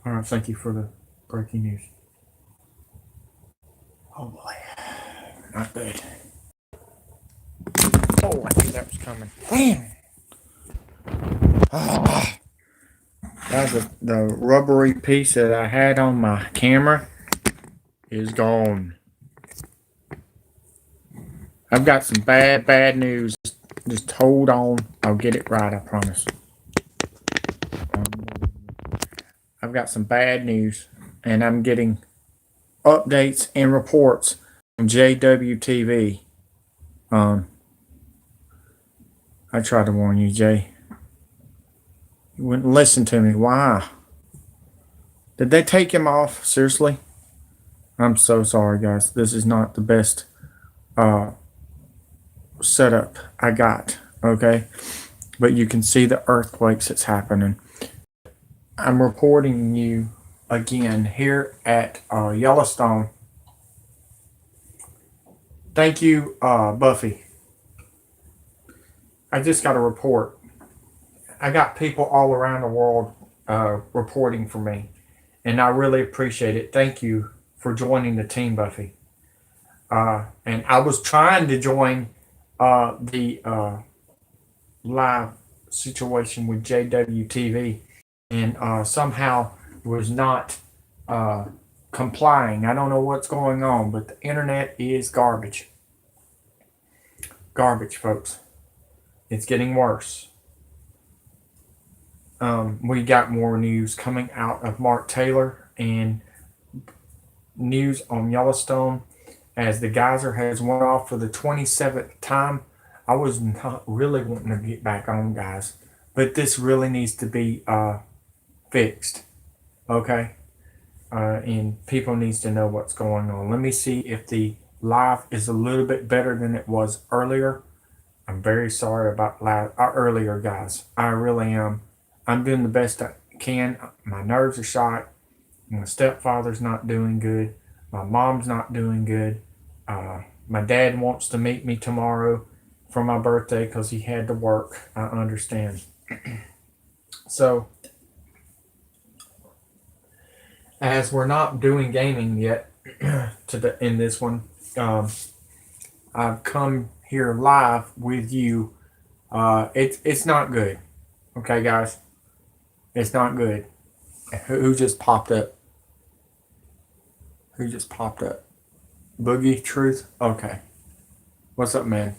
All right, thank you for the breaking news. Oh boy, not good. Oh, I knew that was coming. Damn. Ah, that was the rubbery piece that I had on my camera is gone. I've got some bad news. Just hold on. I'll get it right, I promise. I've got some bad news, and I'm getting updates and reports from JWTV. Um, I tried to warn you, Jay. You wouldn't listen to me. Why? Did they take him off? Seriously? I'm so sorry, guys. This is not the best uh, setup I got. Okay, but you can see the earthquakes that's happening. I'm reporting you again here at Yellowstone. Thank you, Buffy. I just got a report. I got people all around the world reporting for me, and I really appreciate it. Thank you for joining the team, Buffy. And I was trying to join the live situation with JWTV, and somehow was not uh, complying. I don't know what's going on, but the internet is garbage. Garbage, folks. It's getting worse. We got more news coming out of Mark Taylor and news on Yellowstone as the geyser has went off for the 27th time. I was not really wanting to get back on, guys, but this really needs to be fixed. Okay, and people needs to know what's going on. Let me see if the live is a little bit better than it was earlier. I'm very sorry about earlier, guys. I really am. I'm doing the best I can. My nerves are shot. My stepfather's not doing good. My mom's not doing good. My dad wants to meet me tomorrow for my birthday because he had to work. I understand. So, as we're not doing gaming yet in this one, I've come here live with you. It's not good. Okay, guys, it's not good. Who just popped up? Who just popped up? Boogie Truth? Okay. What's up, man?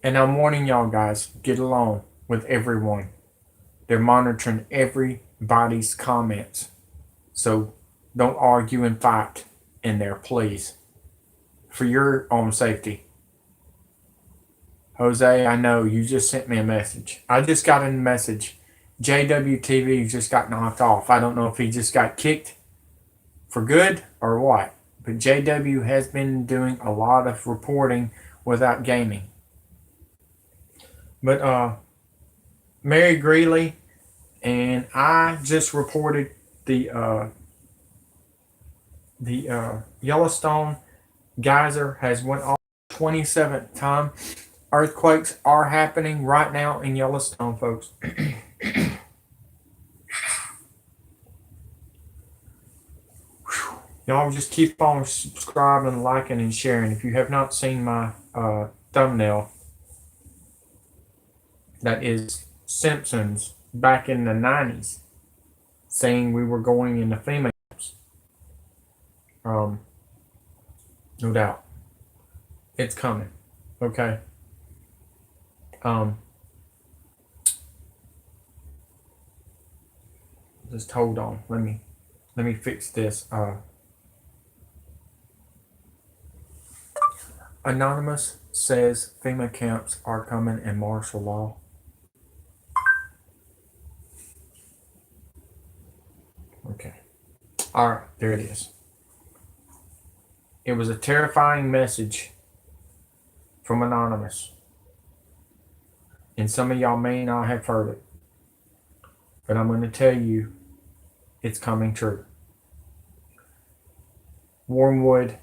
And I'm warning y'all, guys, get along with everyone. They're monitoring everybody's comments. So don't argue and fight in there, please. For your own safety. Jose, I know you just sent me a message. I just got a message. JWTV just got knocked off. I don't know if he just got kicked for good or what. But JW has been doing a lot of reporting without gaming. But Mary Greeley and I just reported the Yellowstone geyser has went off 27th time. Earthquakes are happening right now in Yellowstone, folks. Y'all just keep on subscribing, liking, and sharing. If you have not seen my thumbnail, that is Simpsons back in the 90s saying we were going into FEMA camps. No doubt. It's coming. Okay. Just hold on. Let me fix this. Anonymous says FEMA camps are coming in martial law. Okay. All right, there it is. It was a terrifying message from Anonymous. And some of y'all may not have heard it. But I'm going to tell you, it's coming true. Wormwood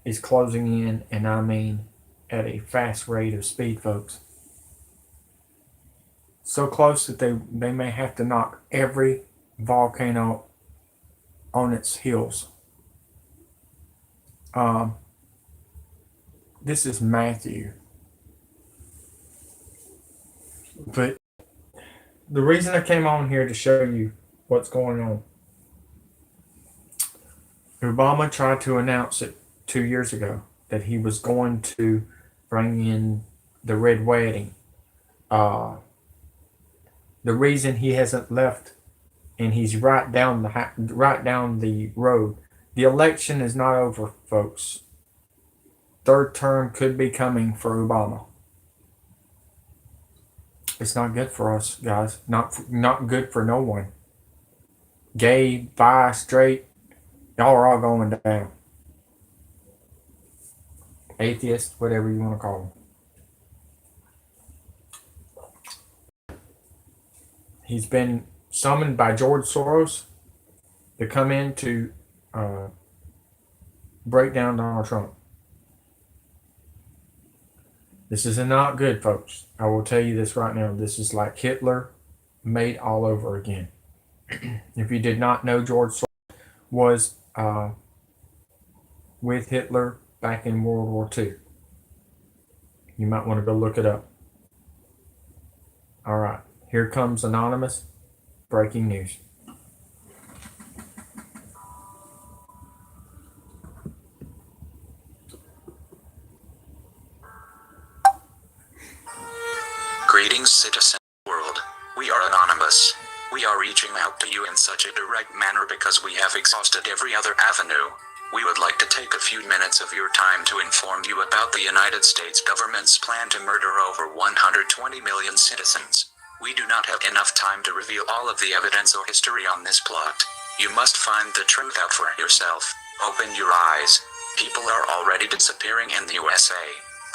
is closing in, and I mean at a fast rate of speed, folks. So close that they may have to knock every volcano on its heels. Um, this is Matthew. But the reason I came on here to show you what's going on, Obama tried to announce it 2 years ago that he was going to bring in the Red Wedding. Uh, the reason he hasn't left, and he's right down the road. The election is not over, folks. Third term could be coming for Obama. It's not good for us, guys. Not good for no one. Gay, bi, straight, y'all are all going down. Atheist, whatever you want to call them. He's been summoned by George Soros to come in to break down Donald Trump. This is not good, folks. I will tell you this right now. This is like Hitler made all over again. If you did not know, George Soros was with Hitler back in World War II. You might want to go look it up. All right, here comes Anonymous. Breaking news. Greetings, citizen world. We are Anonymous. We are reaching out to you in such a direct manner because we have exhausted every other avenue. We would like to take a few minutes of your time to inform you about the United States government's plan to murder over 120 million citizens. We do not have enough time to reveal all of the evidence or history on this plot. You must find the truth out for yourself. Open your eyes. People are already disappearing in the USA.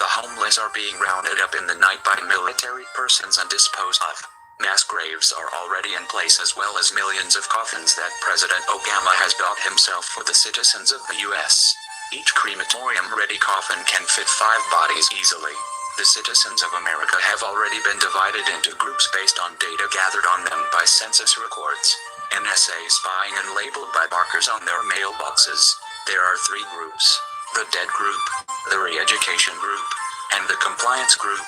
The homeless are being rounded up in the night by military persons and disposed of. Mass graves are already in place, as well as millions of coffins that President Obama has bought himself for the citizens of the U.S. Each crematorium-ready coffin can fit 5 bodies easily. The citizens of America have already been divided into groups based on data gathered on them by census records, NSA spying, and labeled by markers on their mailboxes. There are 3 groups: the dead group, the re-education group, and the compliance group.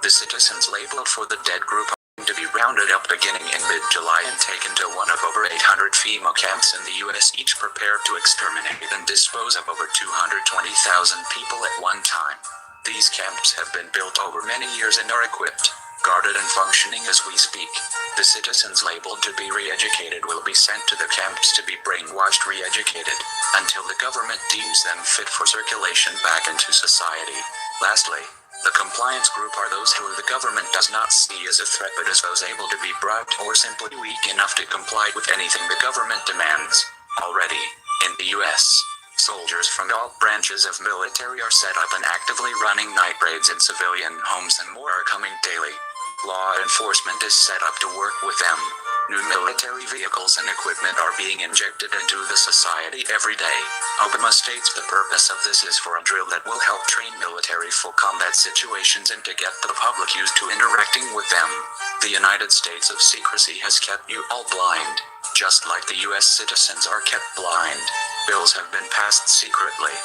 The citizens labeled for the dead group are to be rounded up beginning in mid-July and taken to one of over 800 FEMA camps in the U.S., each prepared to exterminate and dispose of over 220,000 people at one time. These camps have been built over many years and are equipped, guarded, and functioning as we speak. The citizens labeled to be re-educated will be sent to the camps to be brainwashed, re-educated, until the government deems them fit for circulation back into society. Lastly, the compliance group are those who the government does not see as a threat, but as those able to be bribed or simply weak enough to comply with anything the government demands. Already, in the U.S., soldiers from all branches of military are set up and actively running night raids in civilian homes, and more are coming daily. Law enforcement is set up to work with them. New military vehicles and equipment are being injected into the society every day. Obama states the purpose of this is for a drill that will help train military for combat situations and to get the public used to interacting with them. The United States of secrecy has kept you all blind, just like the U.S. citizens are kept blind. Bills have been passed secretly,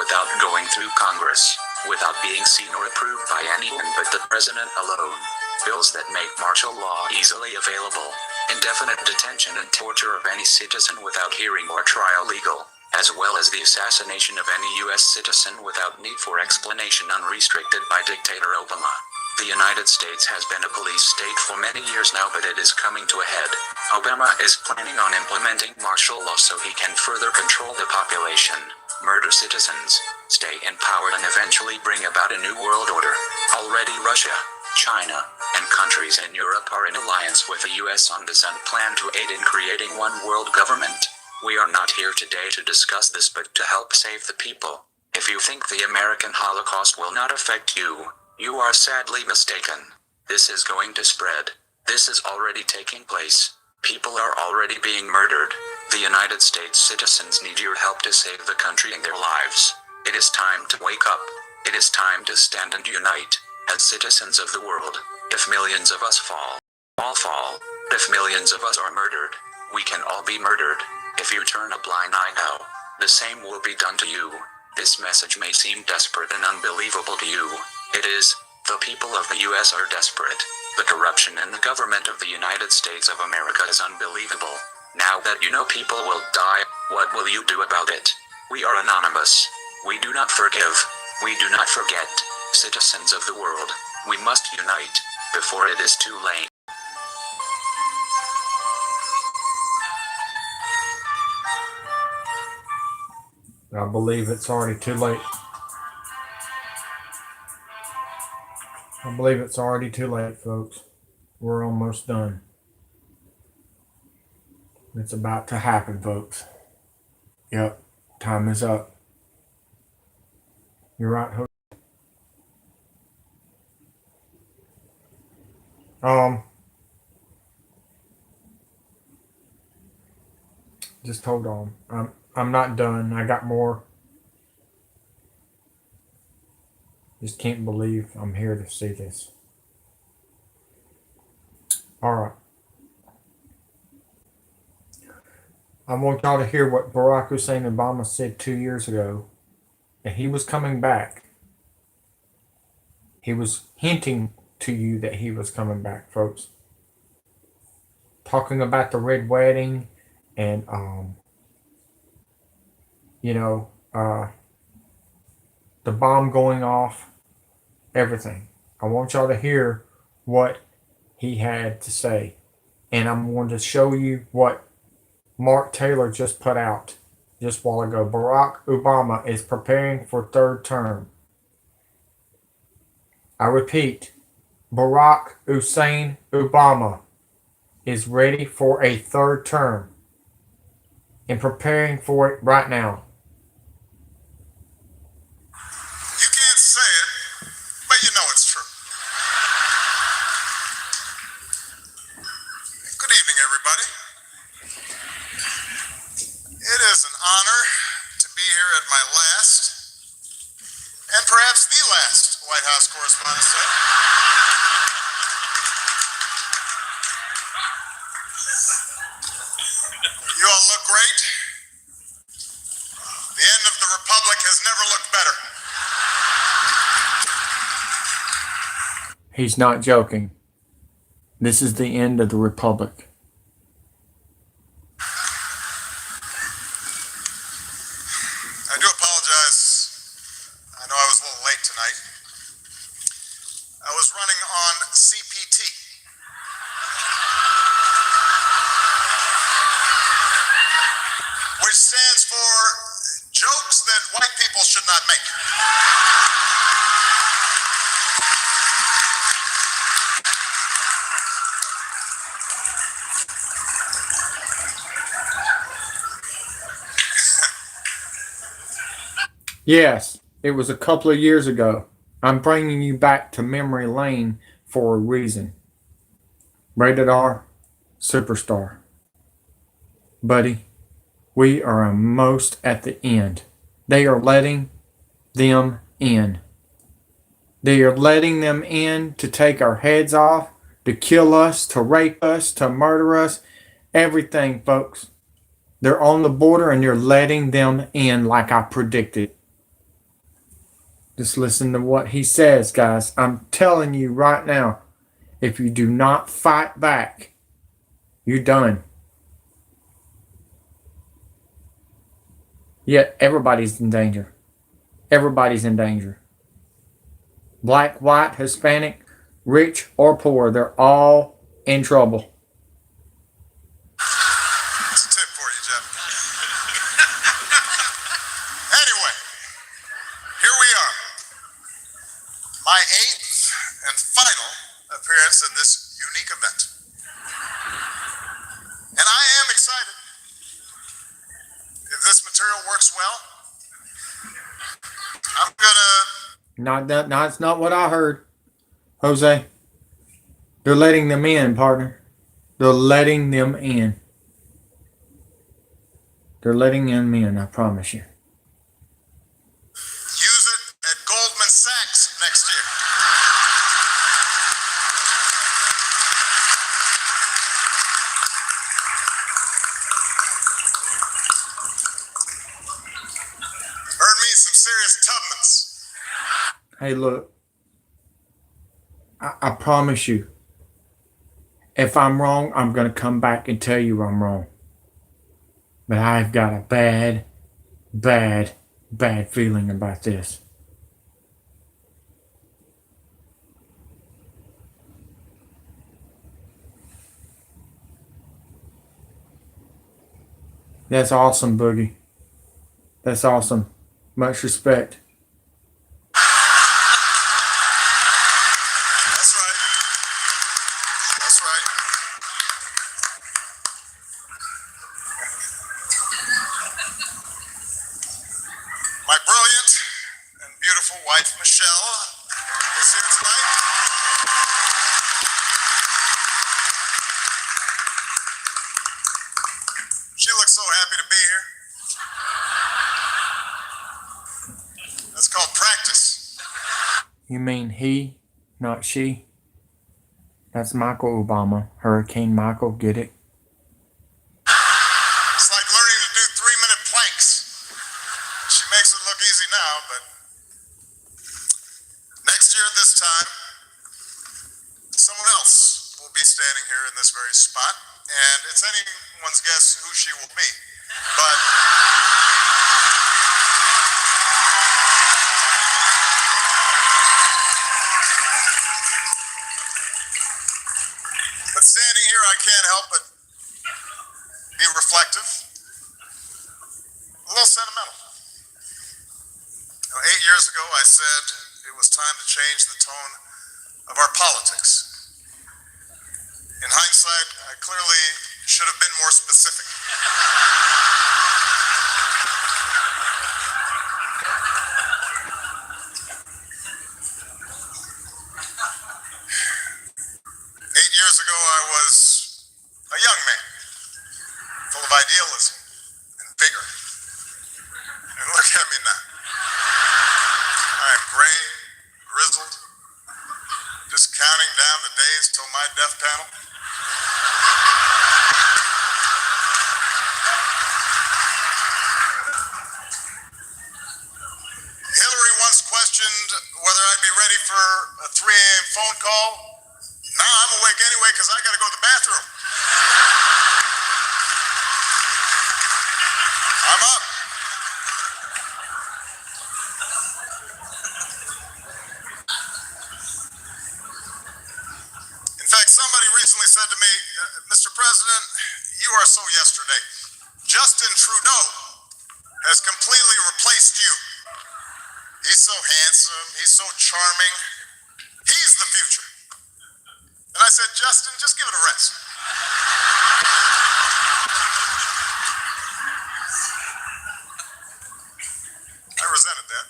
without going through Congress, without being seen or approved by anyone but the president alone. Bills that make martial law easily available, indefinite detention and torture of any citizen without hearing or trial legal, as well as the assassination of any U.S. citizen without need for explanation, unrestricted by dictator Obama. The United States has been a police state for many years now, but it is coming to a head. Obama is planning on implementing martial law so he can further control the population, murder citizens, stay in power, and eventually bring about a new world order. Already Russia, China, and countries in Europe are in alliance with the U.S. on this and plan to aid in creating one world government. We are not here today to discuss this, but to help save the people. If you think the American Holocaust will not affect you, you are sadly mistaken. This is going to spread. This is already taking place. People are already being murdered. The United States citizens need your help to save the country and their lives. It is time to wake up. It is time to stand and unite, as citizens of the world. If millions of us fall, all fall. If millions of us are murdered, we can all be murdered. If you turn a blind eye now, the same will be done to you. This message may seem desperate and unbelievable to you. It is. The people of the US are desperate. The corruption in the government of the United States of America is unbelievable. Now that you know people will die, what will you do about it? We are anonymous. We do not forgive. We do not forget. Citizens of the world, we must unite before it is too late. I believe it's already too late. I believe it's already too late, folks. We're almost done. It's about to happen, folks. Yep, time is up. You're right, Jose. Just hold on. I'm not done. I got more. Just can't believe I'm here to see this. All right. I want y'all to hear what Barack Hussein Obama said 2 years ago. That he was coming back. He was hinting to you that he was coming back, folks. Talking about the red wedding and the bomb going off, everything. I want y'all to hear what he had to say. And I'm going to show you what Mark Taylor just put out just a while ago. Barack Obama is preparing for third term. I repeat, Barack Hussein Obama is ready for a third term and preparing for it right now. You can't say it, but you know it's true. Good evening, everybody. It is an honor to be here at my last, and perhaps the last, White House Correspondents' Day. You all look great. The end of the Republic has never looked better. He's not joking. This is the end of the Republic. I do apologize. I know I was a little late tonight. I was running on CPT. Which stands for jokes that white people should not make. Yes, it was a couple of years ago. I'm bringing you back to memory lane for a reason. Rated R, superstar. Buddy, we are almost at the end. They are letting them in. They are letting them in to take our heads off, to kill us, to rape us, to murder us. Everything, folks. They're on the border and you're letting them in like I predicted. Just listen to what he says, guys. I'm telling you right now, if you do not fight back, you're done. Yet everybody's in danger. Everybody's in danger. Black, white, Hispanic, rich or poor, they're all in trouble. That's a tip for you, Jeff. Anyway, here we are. My 8th and final appearance in this unique event. And I am excited. If this material works well, I'm gonna... That's not what I heard, Jose. They're letting them in, partner. They're letting them in. They're letting them in, I promise you. use it at Goldman Sachs next year. Hey, look, I promise you, if I'm wrong, I'm going to come back and tell you I'm wrong. But I've got a bad, bad, bad feeling about this. That's awesome, Boogie. That's awesome. Much respect. That's right. That's right. My brilliant and beautiful wife, Michelle, is here tonight. She looks so happy to be here. That's called practice. You mean he, not she? That's Michael Obama. Hurricane Michael, get it? It's like learning to do 3-minute planks. She makes it look easy now, but next year at this time, someone else will be standing here in this very spot, and it's anyone's guess who she will be. But standing here, I can't help but be reflective, a little sentimental. 8 years ago, I said it was time to change the tone of our politics. In hindsight, I clearly should have been more specific. Years ago, I was a young man, full of idealism and vigor. And look at me now. I am gray, grizzled, just counting down the days till my death panel. Hillary once questioned whether I'd be ready for a 3 a.m. phone call. Now I'm awake anyway because I got to go to the bathroom. I'm up. In fact, somebody recently said to me, Mr. President, you are so yesterday. Justin Trudeau has completely replaced you. He's so handsome. He's so charming. He's the future. And I said, Justin, just give it a rest. I resented that.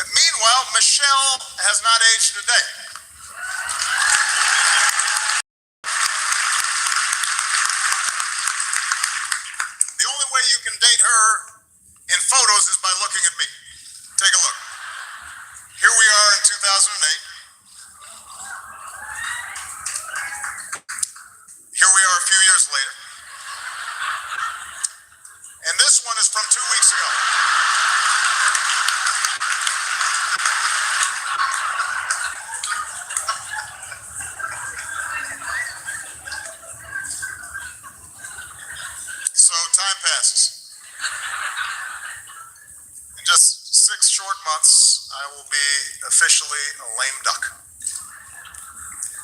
And meanwhile, Michelle has not aged a day. The only way you can date her in photos is by looking at me. Take a look. Here we are in 2008. Here we are a few years later. And this one is from 2 weeks ago. So time passes. In just 6 short months, I will be officially a lame duck.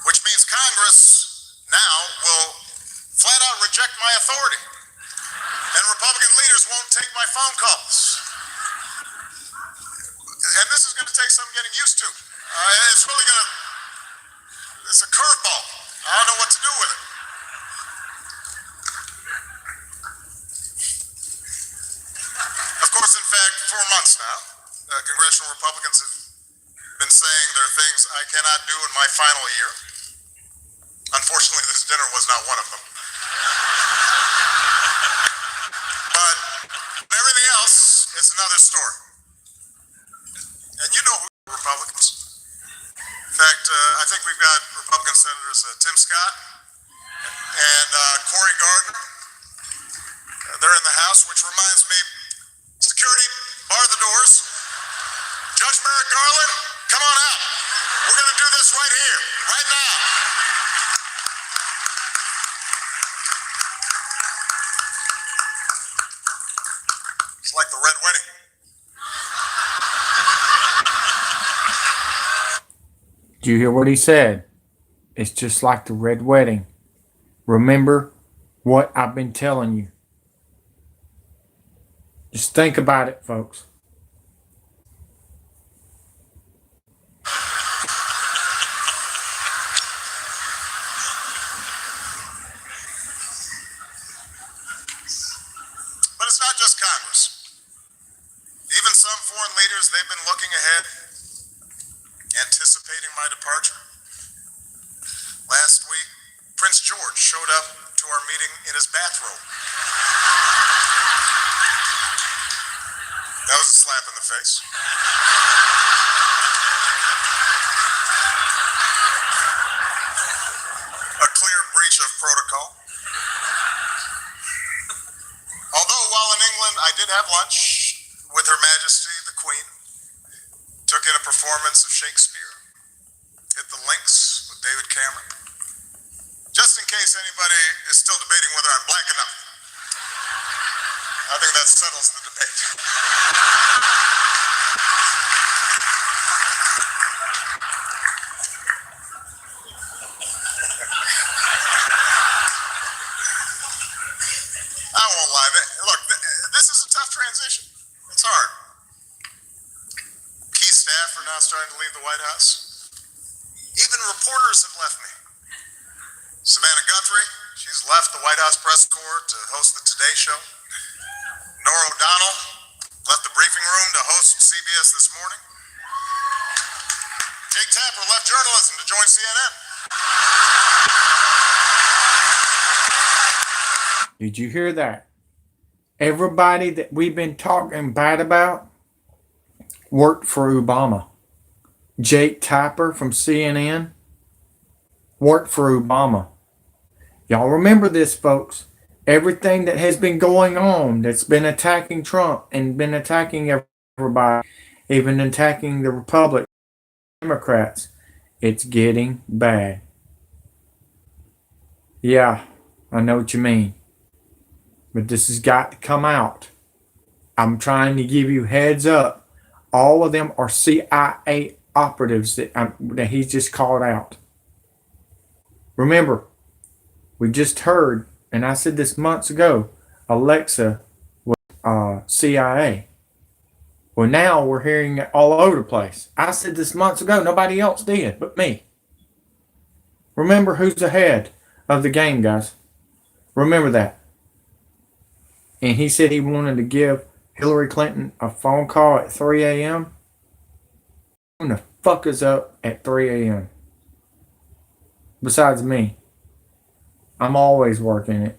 Which means Congress now will flat out reject my authority. And Republican leaders won't take my phone calls. And this is going to take some getting used to. It's a curveball. I don't know what to do with it. Of course, in fact, 4 months now, congressional Republicans have been saying there are things I cannot do in my final year. Unfortunately, this dinner was not one of them. But everything else is another story. And you know who are Republicans. In fact, I think we've got Republican Senators Tim Scott and Cory Gardner. They're in the House, which reminds me, security, bar the doors. Judge the red wedding. Do you hear what he said? It's just like the red wedding. Remember what I've been telling you. Just think about it, folks. But it's not just Congress. Even some foreign leaders, they've been looking ahead, anticipating my departure. Last week, Prince George showed up to our meeting in his bathrobe. That was a slap in the face. A clear breach of protocol. Although while in England, I did have lunch with Her Majesty the Queen, took in a performance of Shakespeare, hit the links with David Cameron. Just in case anybody is still debating whether I'm black enough, I think that settles the debate. I won't lie. Look, this is a tough transition. It's hard. Key staff are now starting to leave the White House. Even reporters have left me. Savannah Guthrie, she's left the White House press corps to host the Today Show. Nora O'Donnell left the briefing room to host CBS This Morning. Jake Tapper left journalism to join CNN. Did you hear that? Everybody that we've been talking bad about worked for Obama. Jake Tapper from CNN worked for Obama. Y'all remember this, folks. Everything that has been going on that's been attacking Trump and been attacking everybody, even attacking the Republicans, Democrats, it's getting bad. Yeah, I know what you mean. But this has got to come out. I'm trying to give you heads up. All of them are CIA operatives that he's just called out. Remember, we just heard, and I said this months ago, Alexa was CIA. Well, now we're hearing it all over the place. I said this months ago. Nobody else did but me. Remember who's ahead of the game, guys. Remember that. And he said he wanted to give Hillary Clinton a phone call at 3 a.m. Who the fuck is up at 3 a.m.? Besides me. I'm always working it.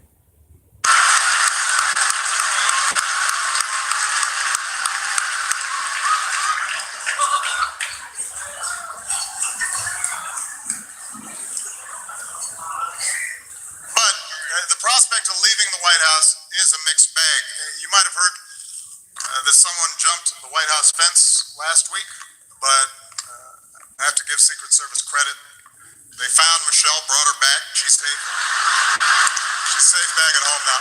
But the prospect of leaving the White House is a mixed bag. You might have heard that someone jumped the White House fence last week, but I have to give Secret Service credit. They found Michelle, brought her back. She's safe back at home now.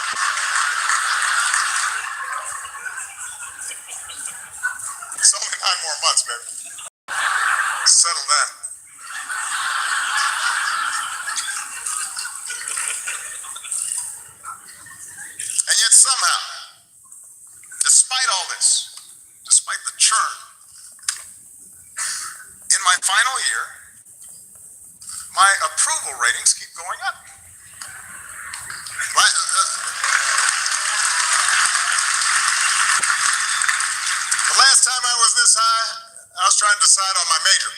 It's only 9 more months, baby. Settle down. And yet somehow, despite all this, despite the churn, in my final year, my approval ratings keep going up. The last time I was this high, I was trying to decide on my major.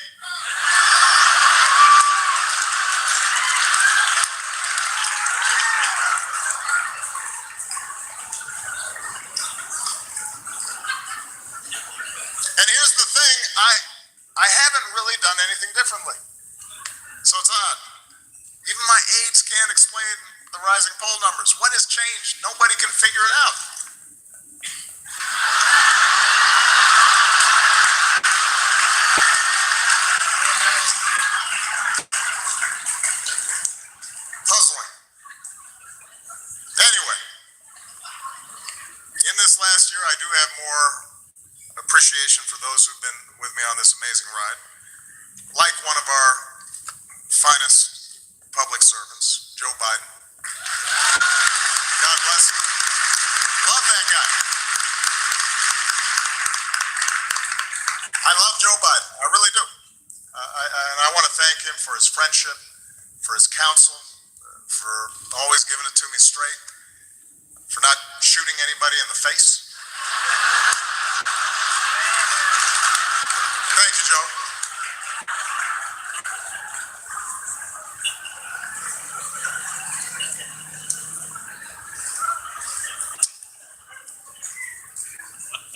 And here's the thing, I haven't really done anything differently. So it's odd. Even my aides can't explain the rising poll numbers. What has changed? Nobody can figure it out. Puzzling. Anyway, in this last year, I do have more appreciation for those who've been with me on this amazing ride. Like one of our finest public servants, Joe Biden. God bless him. Love that guy. I love Joe Biden. I really do. And I want to thank him for his friendship, for his counsel, for always giving it to me straight, for not shooting anybody in the face. Thank you, Joe.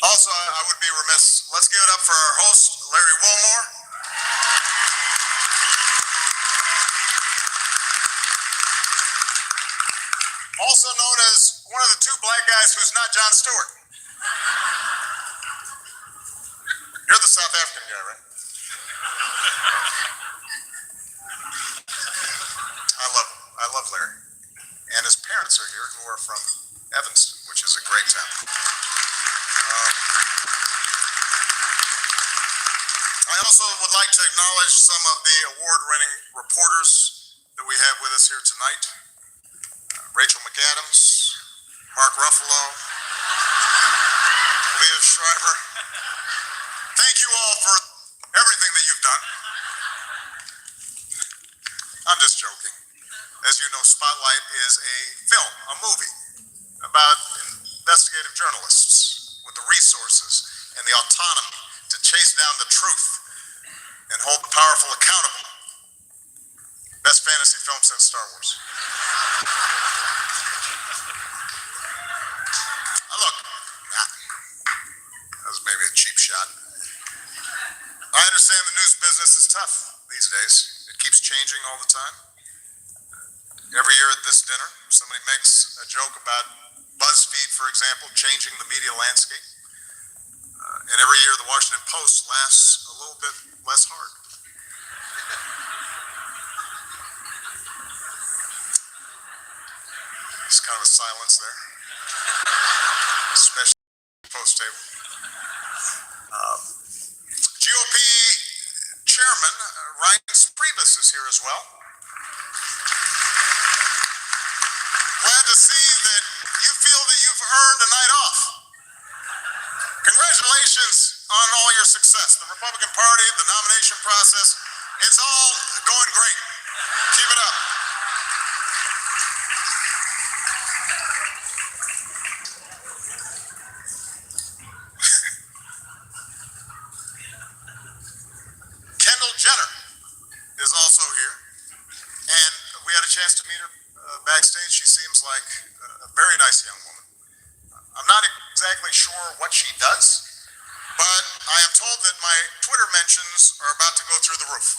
Also, I would be remiss. Let's give it up for our host, Larry Wilmore. Also known as one of the two black guys who's not Jon Stewart. You're the South African guy, right? I love Larry. And his parents are here, who are from Evanston, which is a great town. I also would like to acknowledge some of the award-winning reporters that we have with us here tonight. Rachel McAdams, Mark Ruffalo, Leah Schreiber. Thank you all for everything that you've done. I'm just joking. As you know, Spotlight is a film, a movie, about investigative journalists with the resources and the autonomy to chase down the truth and hold the powerful accountable. Best fantasy film since Star Wars. Look, that was maybe a cheap shot. I understand the news business is tough these days. It keeps changing all the time. Every year at this dinner, somebody makes a joke about BuzzFeed, for example, changing the media landscape. And every year the Washington Post laughs a little bit less hard. There's kind of a silence there, especially at the Post table. GOP Chairman Ryan Priebus is here as well. Glad to see that you feel that you've earned a night off. Congratulations on all your success. The Republican Party, the nomination process, it's all going great. Keep it up. Kendall Jenner is also here, and we had a chance to meet her backstage. She seems like a very nice young woman. I'm not exactly sure what she does, but I am told that my Twitter mentions are about to go through the roof.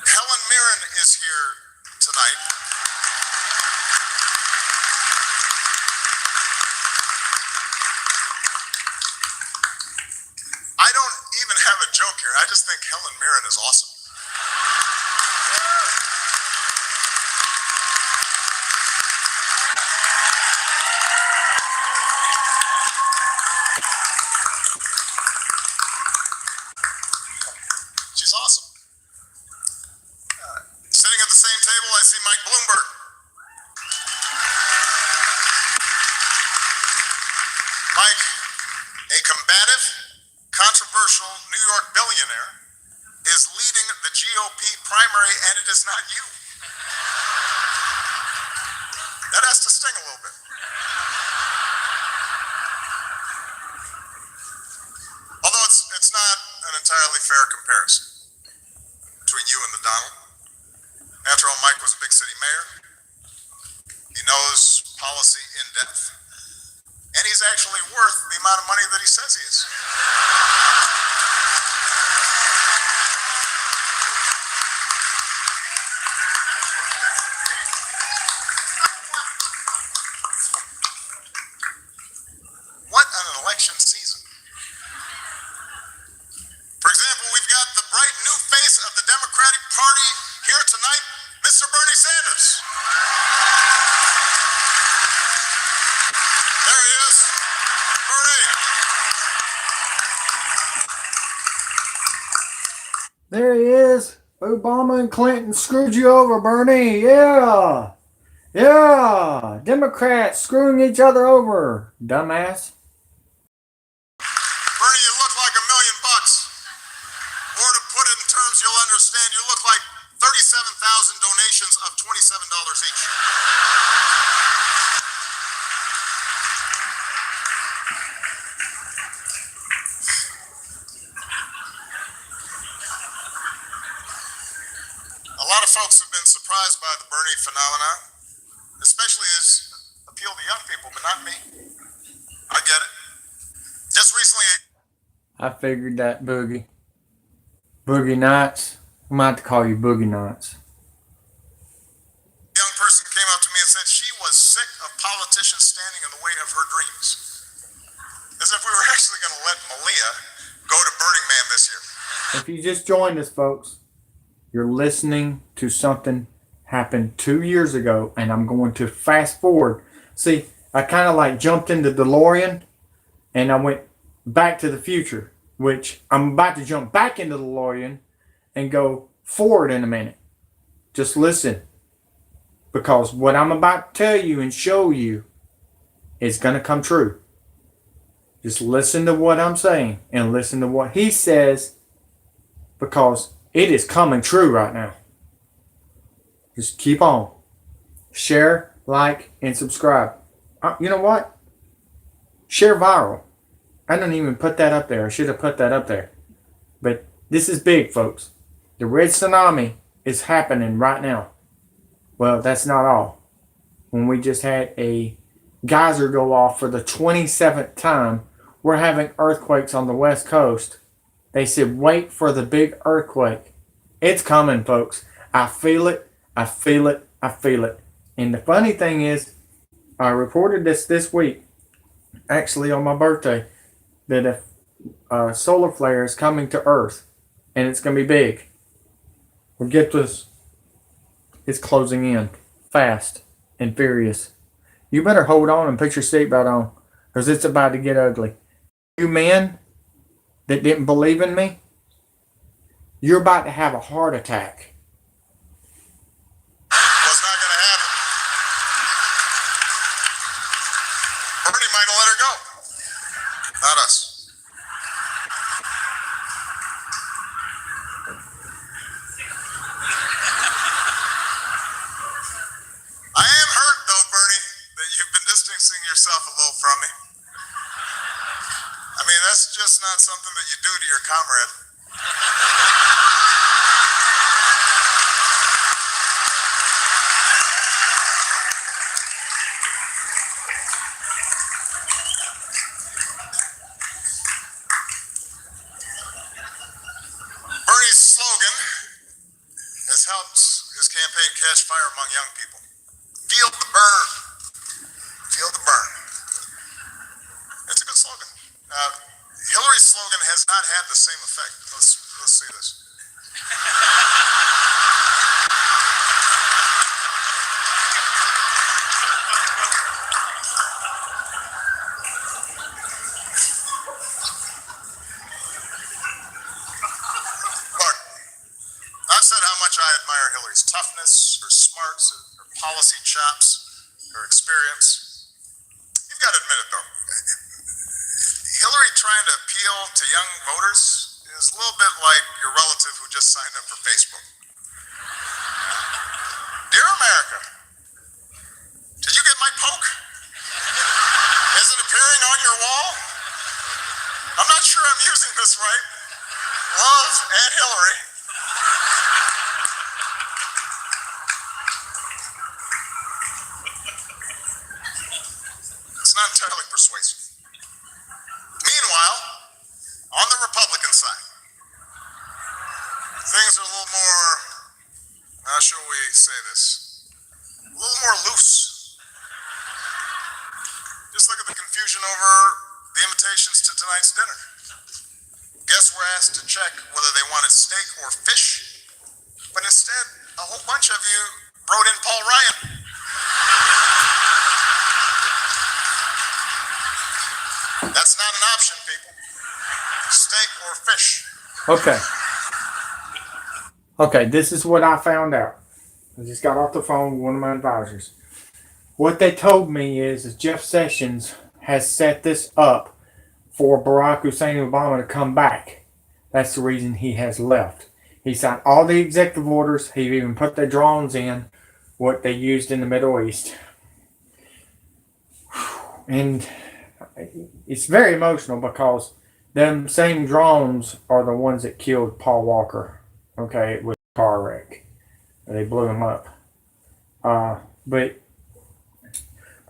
Helen Mirren is here tonight. I don't even have a joke here. I just think Helen Mirren is awesome. She's awesome. Sitting at the same table, I see Mike Bloomberg. Mike, a combative, controversial New York billionaire, is leading the GOP primary, and it is not you. That has to sting a little bit. Although it's not an entirely fair comparison between you and the Donald. After all, Mike was a big city mayor. He knows policy in depth. And he's actually worth the amount of money that he says he is. What an election season. For example, we've got the bright new face of the Democratic Party here tonight, Mr. Bernie Sanders. There he is. Obama and Clinton screwed you over, Bernie. Yeah. Yeah. Democrats screwing each other over. Dumbass. Bernie, you look like $1,000,000. Or to put it in terms you'll understand, you look like 37,000 donations of $27 each. A lot of folks have been surprised by the Bernie phenomenon, especially his appeal to young people, but not me. I get it. Just recently, I figured that, Boogie. Boogie Nights. I'm about to call you Boogie Nights. a young person came up to me and said she was sick of politicians standing in the way of her dreams. As if we were actually going to let Malia go to Burning Man this year. If you just joined us, folks, you're listening to something happened 2 years ago, and I'm going to fast forward. See, I kind of like jumped into DeLorean, and I went back to the future, which I'm about to jump back into DeLorean and go forward in a minute. Just listen, because what I'm about to tell you and show you is going to come true. Just listen to what I'm saying and listen to what he says, because it is coming true right now. Just keep on. Share, like, and subscribe. You know what? Share viral. I didn't even put that up there. I should have put that up there. But this is big, folks. The red tsunami is happening right now. Well, that's not all. When we just had a geyser go off for the 27th time, we're having earthquakes on the West Coast. They said, wait for the big earthquake. It's coming, folks. I feel it. I feel it. I feel it. And the funny thing is, I reported this week, actually on my birthday, that a solar flare is coming to Earth, and it's going to be big. Well, get this. It's closing in fast and furious. You better hold on and put your seatbelt on, because it's about to get ugly. You men that didn't believe in me, you're about to have a heart attack. Was not going to happen. Bernie might have let her go. Not us. I am hurt, though, Bernie, that you've been distancing yourself a little from me. I mean, that's just not something that you do to your comrade. Bernie's slogan has helped his campaign catch fire among young people. Feel the burn. Feel the burn. It's a good slogan. Hillary's slogan has not had the same effect. Let's see this. Look, I've said how much I admire Hillary's toughness, her smarts, her policy chops, her experience. You've got to admit it, though. Hillary trying to appeal to young voters is a little bit like your relative who just signed up for Facebook. Dear America, did you get my poke? Is it appearing on your wall? I'm not sure I'm using this right. Love, Aunt Hillary. It's not entirely persuasive. Meanwhile, on the Republican side, things are a little more, how shall we say this? A little more loose. Just look at the confusion over the invitations to tonight's dinner. Guests were asked to check whether they wanted steak or fish, but instead, a whole bunch of you wrote in Paul Ryan. That's not an option, people. Steak or fish. Okay. Okay, this is what I found out. I just got off the phone with one of my advisors. What they told me is Jeff Sessions has set this up for Barack Hussein Obama to come back. That's the reason he has left. He signed all the executive orders. He even put the drones in, what they used in the Middle East. And it's very emotional because them same drones are the ones that killed Paul Walker. Okay, with a car wreck. They blew him up. But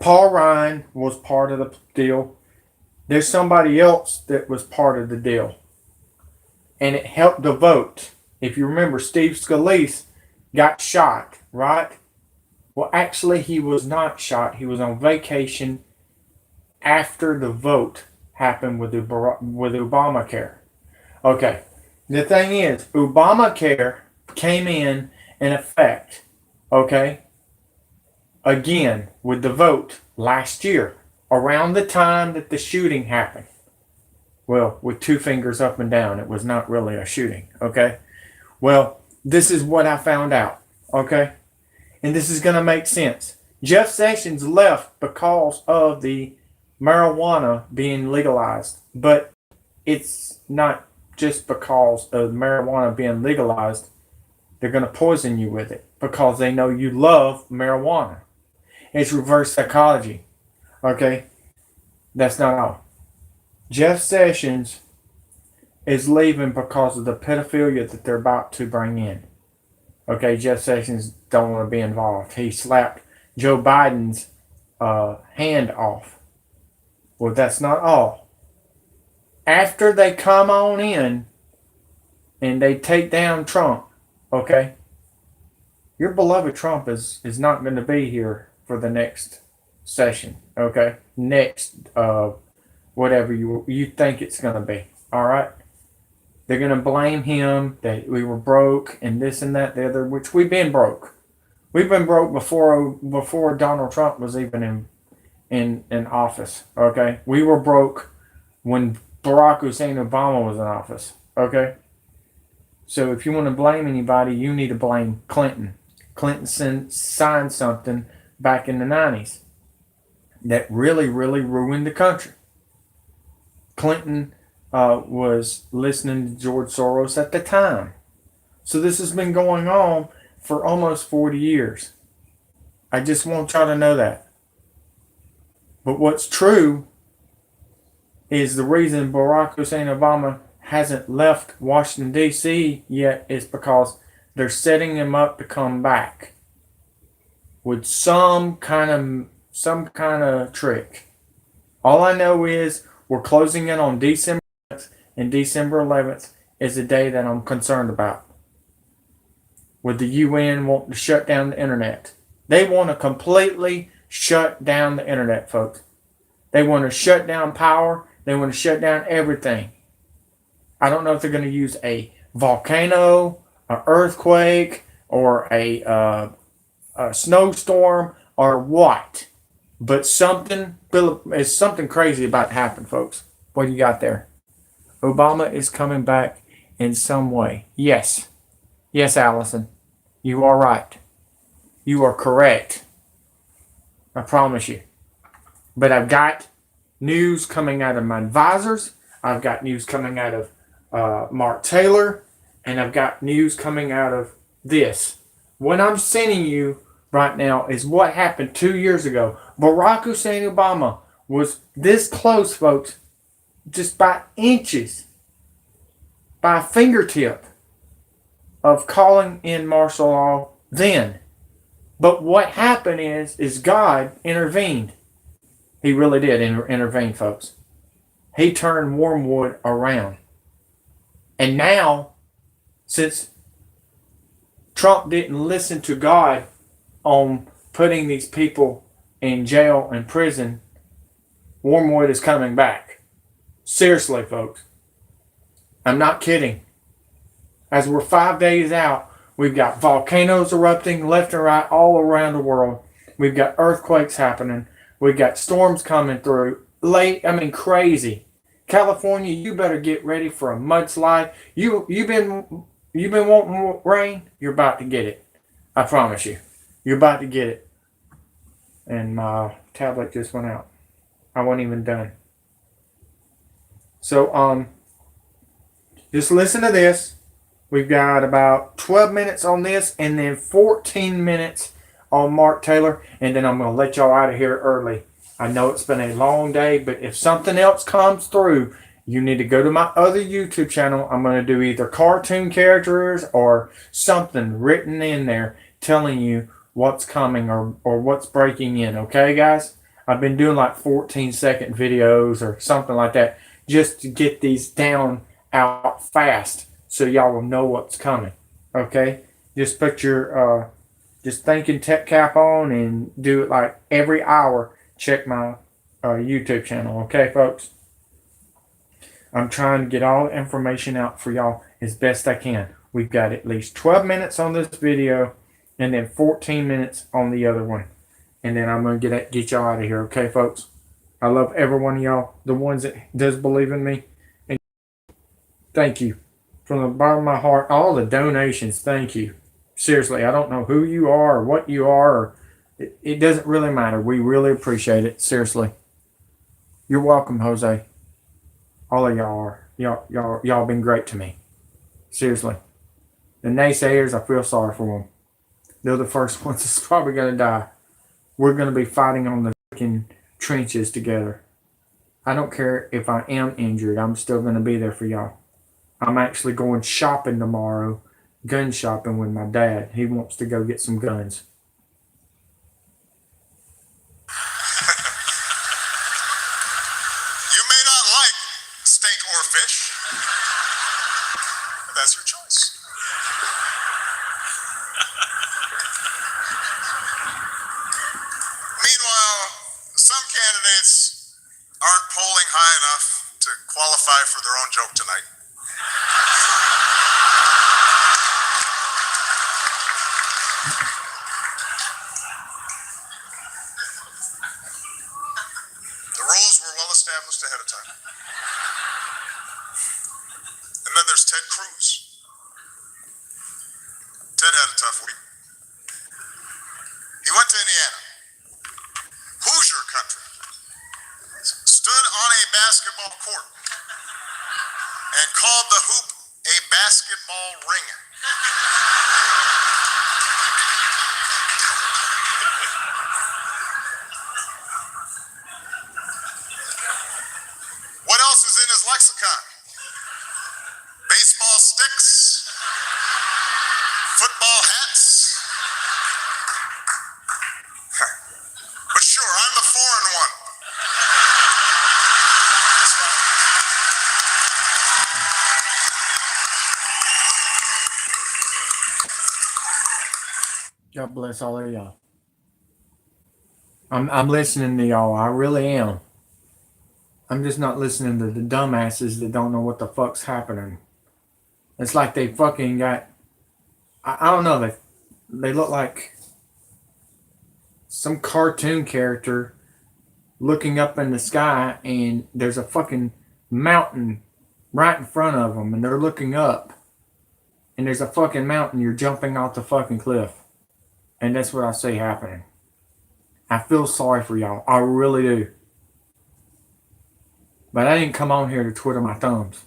Paul Ryan was part of the deal. There's somebody else that was part of the deal. And it helped the vote. If you remember, Steve Scalise got shot, right? Well, actually, he was not shot. He was on vacation after the vote happened with Obamacare. Okay. The thing is, Obamacare came in effect, okay, again, with the vote last year, around the time that the shooting happened. Well, with two fingers up and down, it was not really a shooting, okay? Well, this is what I found out, okay? And this is going to make sense. Jeff Sessions left because of the marijuana being legalized, but it's not just because of marijuana being legalized. They're going to poison you with it because they know you love marijuana. It's reverse psychology, okay? That's not all. Jeff Sessions is leaving because of the pedophilia that they're about to bring in. Okay, Jeff Sessions don't want to be involved. He slapped Joe Biden's hand off. Well, that's not all. After they come on in and they take down Trump, okay, your beloved Trump is not going to be here for the next session, okay? Next, whatever you think it's going to be, all right? They're going to blame him that we were broke and this and that, the other, which we've been broke. We've been broke before Donald Trump was even in office, okay? We were broke when Barack Hussein Obama was in office, okay? So if you want to blame anybody, you need to blame Clinton. Clinton signed something back in the 90s that really, really ruined the country. Clinton was listening to George Soros at the time. So this has been going on for almost 40 years. I just want y'all to know that. But what's true is the reason Barack Hussein Obama hasn't left Washington, D.C. yet is because they're setting him up to come back with some kind of trick. All I know is we're closing in on December 11th, and December 11th is the day that I'm concerned about. With the UN wanting to shut down the internet. They want to completely shut down the internet, folks. They want to shut down power. They want to shut down everything. I don't know if they're going to use a volcano, an earthquake, or a snowstorm, or what. But something crazy about to happen, folks. What do you got there? Obama is coming back in some way. Yes. Yes, Allison. You are right. You are correct. I promise you. But I've got news coming out of my advisors. I've got news coming out of Mark Taylor. And I've got news coming out of this. What I'm sending you right now is what happened 2 years ago. Barack Hussein Obama was this close, folks, just by inches, by a fingertip of calling in martial law then. But what happened is God intervened. He really did intervene, folks. He turned Wormwood around. And now, since Trump didn't listen to God on putting these people in jail and prison, Wormwood is coming back. Seriously, folks. I'm not kidding. As we're 5 days out, we've got volcanoes erupting left and right all around the world. We've got earthquakes happening. We've got storms coming through. Crazy. California, you better get ready for a mudslide. You've You've been wanting more rain? You're about to get it. I promise you. You're about to get it. And my tablet just went out. I wasn't even done. So, just listen to this. We've got about 12 minutes on this and then 14 minutes on Mark Taylor. And then I'm going to let y'all out of here early. I know it's been a long day, but if something else comes through, you need to go to my other YouTube channel. I'm going to do either cartoon characters or something written in there telling you what's coming or what's breaking in. Okay, guys? I've been doing like 14-second videos or something like that just to get these down out fast so y'all will know what's coming. Okay? Just put your just thinking tech cap on and do it like every hour. Check my YouTube channel. Okay, folks? I'm trying to get all the information out for y'all as best I can. We've got at least 12 minutes on this video and then 14 minutes on the other one. And then I'm going to get y'all out of here. Okay, folks? I love every one of y'all. The ones that does believe in me. And thank you. From the bottom of my heart, all the donations, thank you. Seriously, I don't know who you are or what you are. Or it doesn't really matter. We really appreciate it. Seriously. You're welcome, Jose. All of y'all are. Y'all been great to me. Seriously. The naysayers, I feel sorry for them. They're the first ones that's probably going to die. We're going to be fighting on the freaking trenches together. I don't care if I am injured. I'm still going to be there for y'all. I'm actually going shopping tomorrow. Gun shopping with my dad. He wants to go get some guns. You may not like steak or fish, but that's your choice. Meanwhile, some candidates aren't polling high enough to qualify for their own joke tonight. The rules were well established ahead of time. And then there's Ted Cruz. Ted had a tough week. He went to Indiana, Hoosier country, stood on a basketball court, and called the hoop a basketball ring. What else is in his lexicon? Baseball sticks, football hats. But sure, I'm the foreign one. That's right. God bless all of y'all. I'm listening to y'all. I really am. I'm just not listening to the dumbasses that don't know what the fuck's happening. It's like they fucking got... I don't know. They look like some cartoon character looking up in the sky and there's a fucking mountain right in front of them and they're looking up and there's a fucking mountain. You're jumping off the fucking cliff. And that's what I see happening. I feel sorry for y'all. I really do. But I didn't come on here to twiddle my thumbs.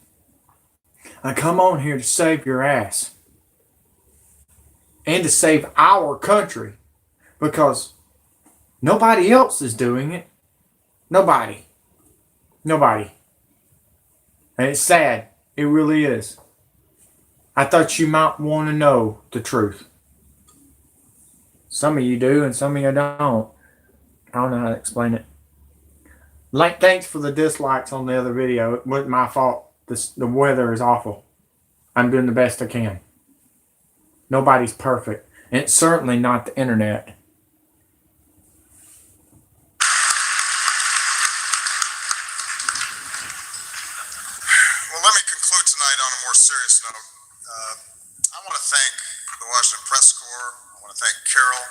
I come on here to save your ass. And to save our country. Because nobody else is doing it. Nobody. Nobody. And it's sad. It really is. I thought you might want to know the truth. Some of you do and some of you don't. I don't know how to explain it. Like, thanks for the dislikes on the other video. It wasn't my fault. The weather is awful. I'm doing the best I can. Nobody's perfect. And it's certainly not the internet. Well, let me conclude tonight on a more serious note. I want to thank the Washington Press Corps. I want to thank Carol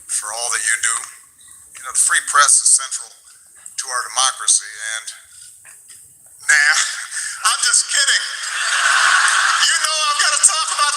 for all that you do. You know, the free press is central to our democracy, and nah, I'm just kidding. You know I've got to talk about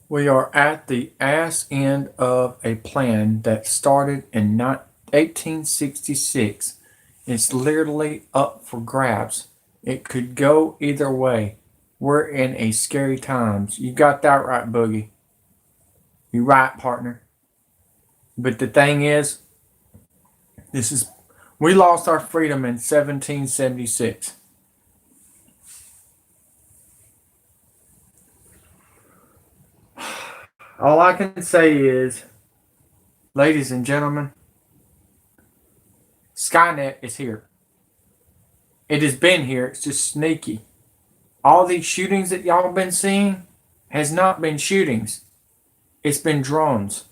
We are at the ass end of a plan that started in 1866. It's literally up for grabs. It could go either way. We're in a scary times. You got that right, Boogie. You right, partner. But the thing is, we lost our freedom in 1776. All I can say is, ladies and gentlemen, Skynet is here. It has been here. It's just sneaky. All these shootings that y'all been seeing has not been shootings. It's been drones,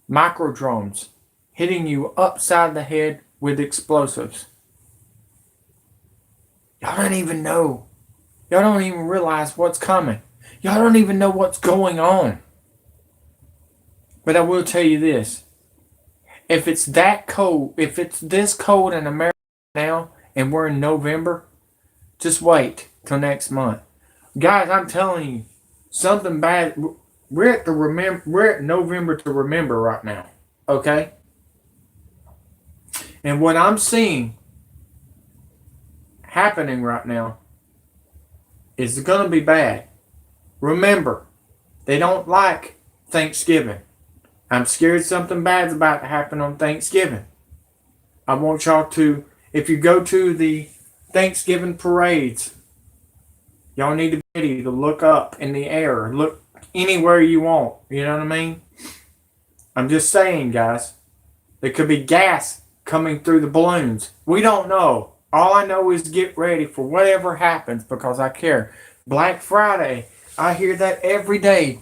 micro drones, hitting you upside the head with explosives. Y'all don't even know. Y'all don't even realize what's coming. Y'all don't even know what's going on. But I will tell you this. If it's that cold, if it's this cold in America now, and we're in November, just wait till next month. Guys, I'm telling you, something bad. We're at November to remember right now. Okay? And what I'm seeing happening right now is going to be bad. Remember, they don't like Thanksgiving. I'm scared something bad's about to happen on Thanksgiving. I want y'all to, if you go to the Thanksgiving parades, y'all need to be ready to look up in the air. Look anywhere you want. You know what I mean? I'm just saying, guys. There could be gas coming through the balloons. We don't know. All I know is get ready for whatever happens because I care. Black Friday, I hear that every day,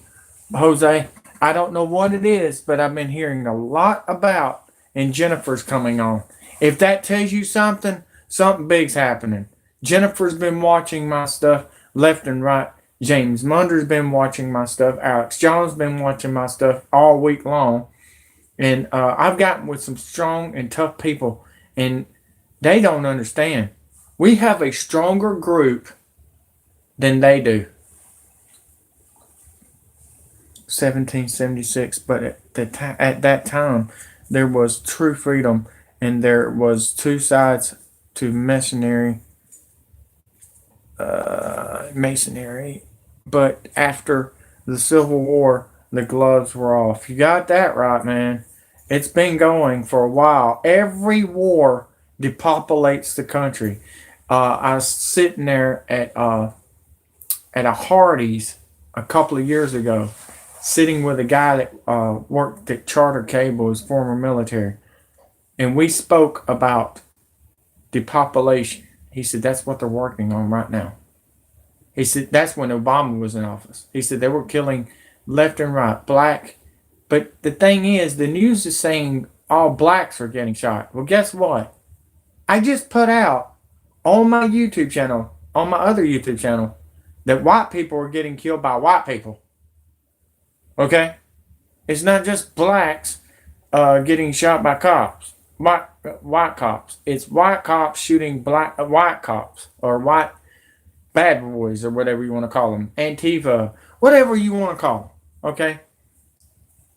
Jose. I don't know what it is, but I've been hearing a lot about, and Jennifer's coming on. If that tells you something, something big's happening. Jennifer's been watching my stuff left and right. James Munder's been watching my stuff. Alex John's been watching my stuff all week long. And I've gotten with some strong and tough people, and they don't understand. We have a stronger group than they do. 1776, but at that time, there was true freedom, and there was two sides to masonry. But after the Civil War, the gloves were off. You got that right, man. It's been going for a while. Every war depopulates the country. I was sitting there at a Hardee's a couple of years ago, sitting with a guy that worked at Charter Cable, his former military, and we spoke about depopulation. He said that's what they're working on right now. He said that's when Obama was in office. He said they were killing left and right, black. But the thing is, the news is saying all blacks are getting shot. Well, guess what? I just put out on my YouTube channel, on my other YouTube channel, that white people are getting killed by white people. Okay? It's not just blacks getting shot by cops, white cops. It's white cops shooting white cops or white bad boys or whatever you want to call them. Antifa, whatever you want to call them. Okay?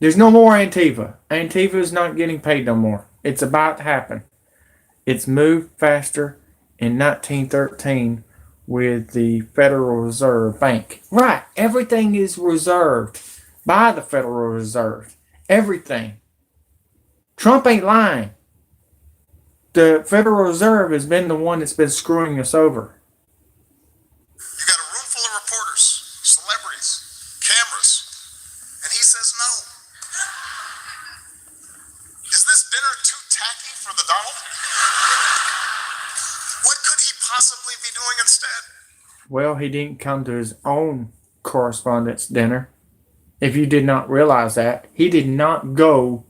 There's no more Antifa. Antifa is not getting paid no more. It's about to happen. It's moved faster in 1913 with the Federal Reserve Bank. Right. Everything is reserved by the Federal Reserve. Everything. Trump ain't lying. The Federal Reserve has been the one that's been screwing us over. You got a room full of reporters, celebrities, cameras, and he says no. Is this dinner too tacky for the Donald? What could he possibly be doing instead? Well, he didn't come to his own correspondence dinner. If you did not realize that, he did not go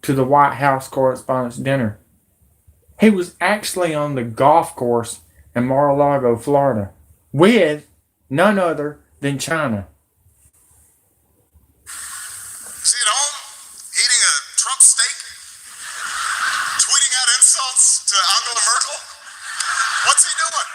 to the White House Correspondents' Dinner. He was actually on the golf course in Mar-a-Lago, Florida, with none other than China. Is he at home, eating a Trump steak, tweeting out insults to Angela Merkel? What's he doing?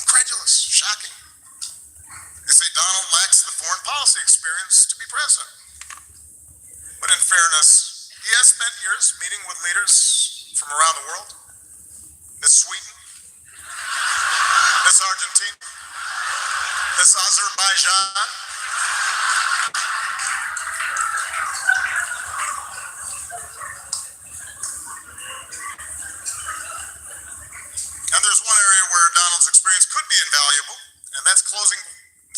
incredulous, shocking. They say Donald lacks the foreign policy experience to be president. But in fairness, he has spent years meeting with leaders from around the world. Miss Sweden, Miss Argentina, Miss Azerbaijan. And there's one area where Donald's experience could be invaluable, and that's closing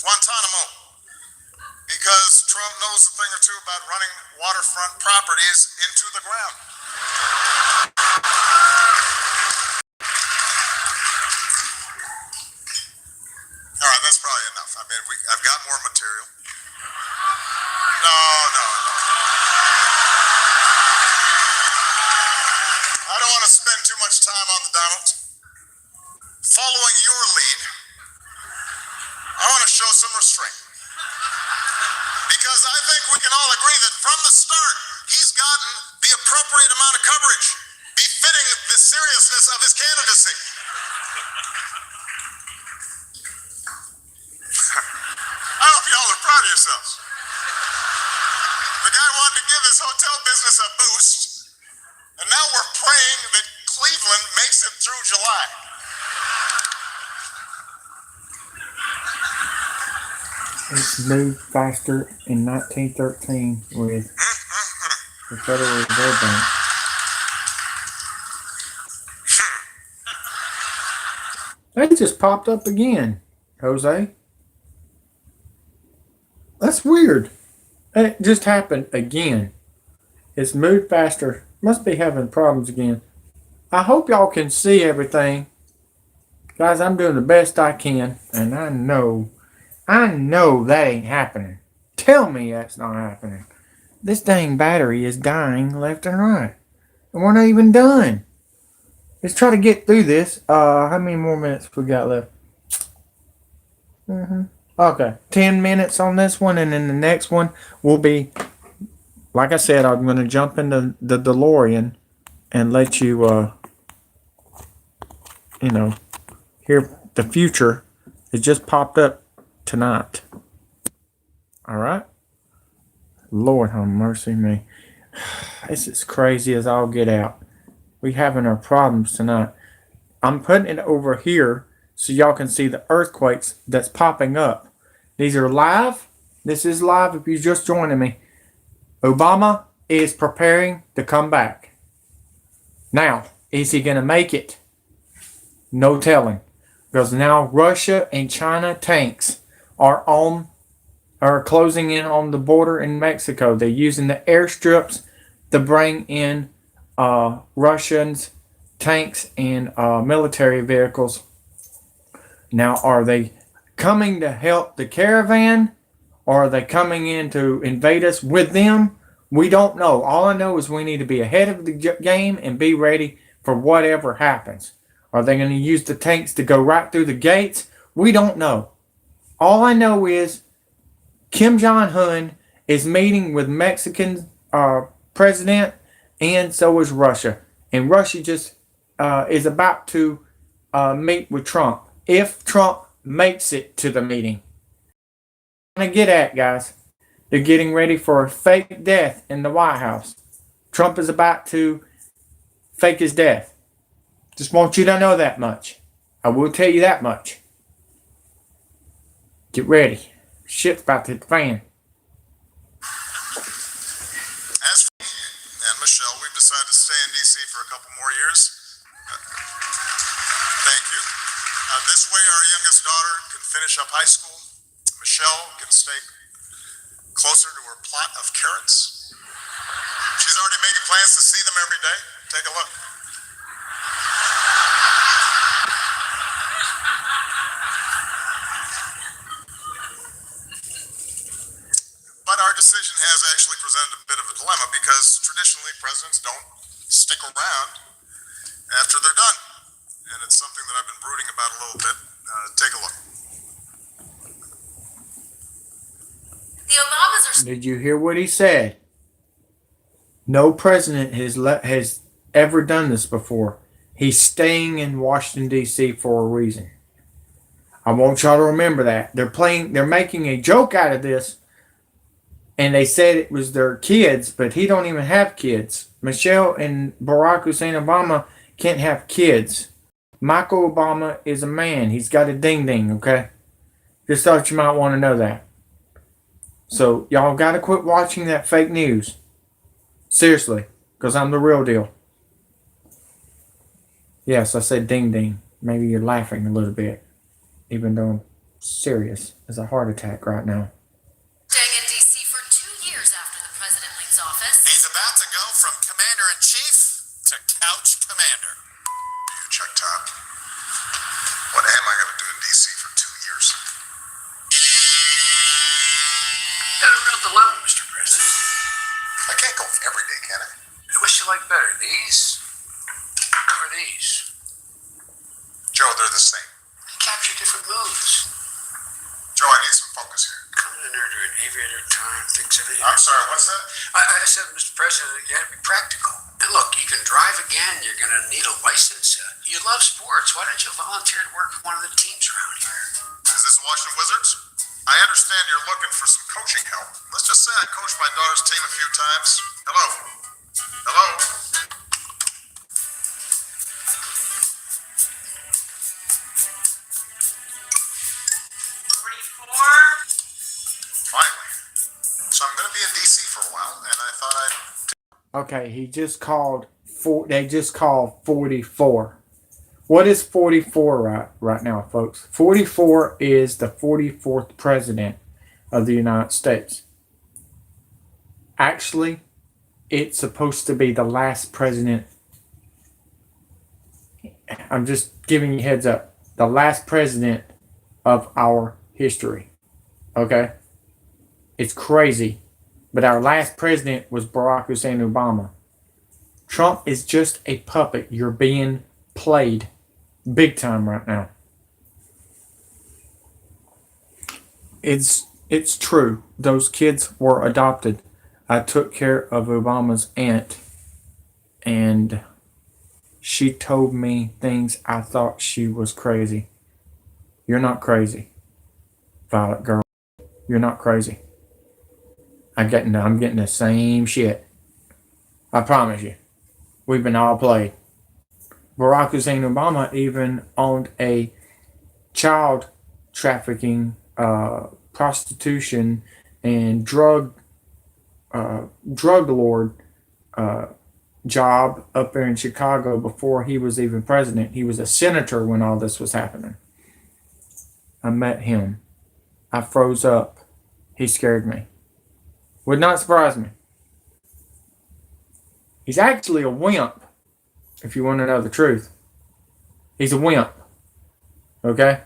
Guantanamo. Because Trump knows a thing or two about running waterfront properties into the ground. All right, that's probably enough. I mean, I've got more material. No. I don't want to spend too much time on the Donald. Following your lead, I want to show some restraint. Because I think we can all agree that from the start, he's gotten the appropriate amount of coverage, befitting the seriousness of his candidacy. I hope y'all are proud of yourselves. The guy wanted to give his hotel business a boost, and now we're praying that Cleveland makes it through July. It's moved faster in 1913 with the Federal Reserve Bank. That just popped up again, Jose. That's weird. It just happened again. It's moved faster. Must be having problems again. I hope y'all can see everything. Guys, I'm doing the best I can, and I know that ain't happening. Tell me that's not happening. This dang battery is dying left and right. And we're not even done. Let's try to get through this. How many more minutes we got left? Okay. 10 minutes on this one, and then the next one will be, like I said, I'm going to jump into the DeLorean and let you, hear the future. It just popped up tonight. All right. Lord have mercy me. This is crazy as all get out. We having our problems tonight. I'm putting it over here so y'all can see the earthquakes that's popping up. These are live. This is live if you're just joining me. Obama is preparing to come back. Now, is he going to make it? No telling. Because now Russia and China tanks are closing in on the border in Mexico. They're using the airstrips to bring in Russians, tanks, and military vehicles. Now, are they coming to help the caravan, or are they coming in to invade us with them? We don't know. All I know is we need to be ahead of the game and be ready for whatever happens. Are they going to use the tanks to go right through the gates? We don't know. All I know is Kim Jong-un is meeting with Mexican president, and so is Russia. And Russia just is about to meet with Trump. If Trump makes it to the meeting. What I'm going to get at, guys, they're getting ready for a fake death in the White House. Trump is about to fake his death. Just want you to know that much. I will tell you that much. Get ready. Shit's about to hit the fan. As for me and Michelle, we've decided to stay in D.C. for a couple more years. Thank you. This way our youngest daughter can finish up high school. Michelle can stay closer to her plot of carrots. She's already making plans to see them every day. Take a look. But our decision has actually presented a bit of a dilemma because traditionally presidents don't stick around after they're done. And it's something that I've been brooding about a little bit. Take a look. The Obamas are... Did you hear what he said? No president has ever done this before. He's staying in Washington, D.C. for a reason. I want y'all to remember that. They're making a joke out of this, and they said it was their kids, but he don't even have kids. Michelle and Barack Hussein Obama can't have kids. Michael Obama is a man. He's got a ding ding, okay? Just thought you might want to know that. So y'all got to quit watching that fake news. Seriously, because I'm the real deal. Yes, I said ding ding. Maybe you're laughing a little bit, even though I'm serious as a heart attack right now. Staying in D.C. for 2 years after the president leaves office. He's about to go from commander-in-chief to couch commander. You check top. What am I going to do in D.C. for 2 years? Got a real dilemma, Mr. President. I can't go every day, can I? Which you like better, these or these? Joe, they're the same. They capture different moods. Joe, I need some focus here. Coming in under an aviator time, thinks of it. I'm sorry, what's that? I said, Mr. President, you have to be practical. And look, you can drive again. You're going to need a license. You love sports. Why don't you volunteer to work with one of the teams around here? Is this Washington Wizards? I understand you're looking for some coaching help. Let's just say I coached my daughter's team a few times. Hello? Hello? Finally. So I'm going to be in D.C. for a while, and I thought I'd... Okay, they just called 44. What is 44 right now, folks? 44 is the 44th president of the United States. Actually, it's supposed to be the last president. I'm just giving you a heads up. The last president of our history. Okay? It's crazy. But our last president was Barack Hussein Obama. Trump is just a puppet. You're being played big time right now. It's true. Those kids were adopted. I took care of Obama's aunt, and she told me things I thought she was crazy. You're not crazy, Violet girl. You're not crazy. I'm getting the same shit. I promise you. We've been all played. Barack Hussein Obama even owned a child trafficking, prostitution, and drug lord job up there in Chicago before he was even president. He was a senator when all this was happening. I met him. I froze up. He scared me. Would not surprise me. He's actually a wimp, if you want to know the truth. He's a wimp. Okay?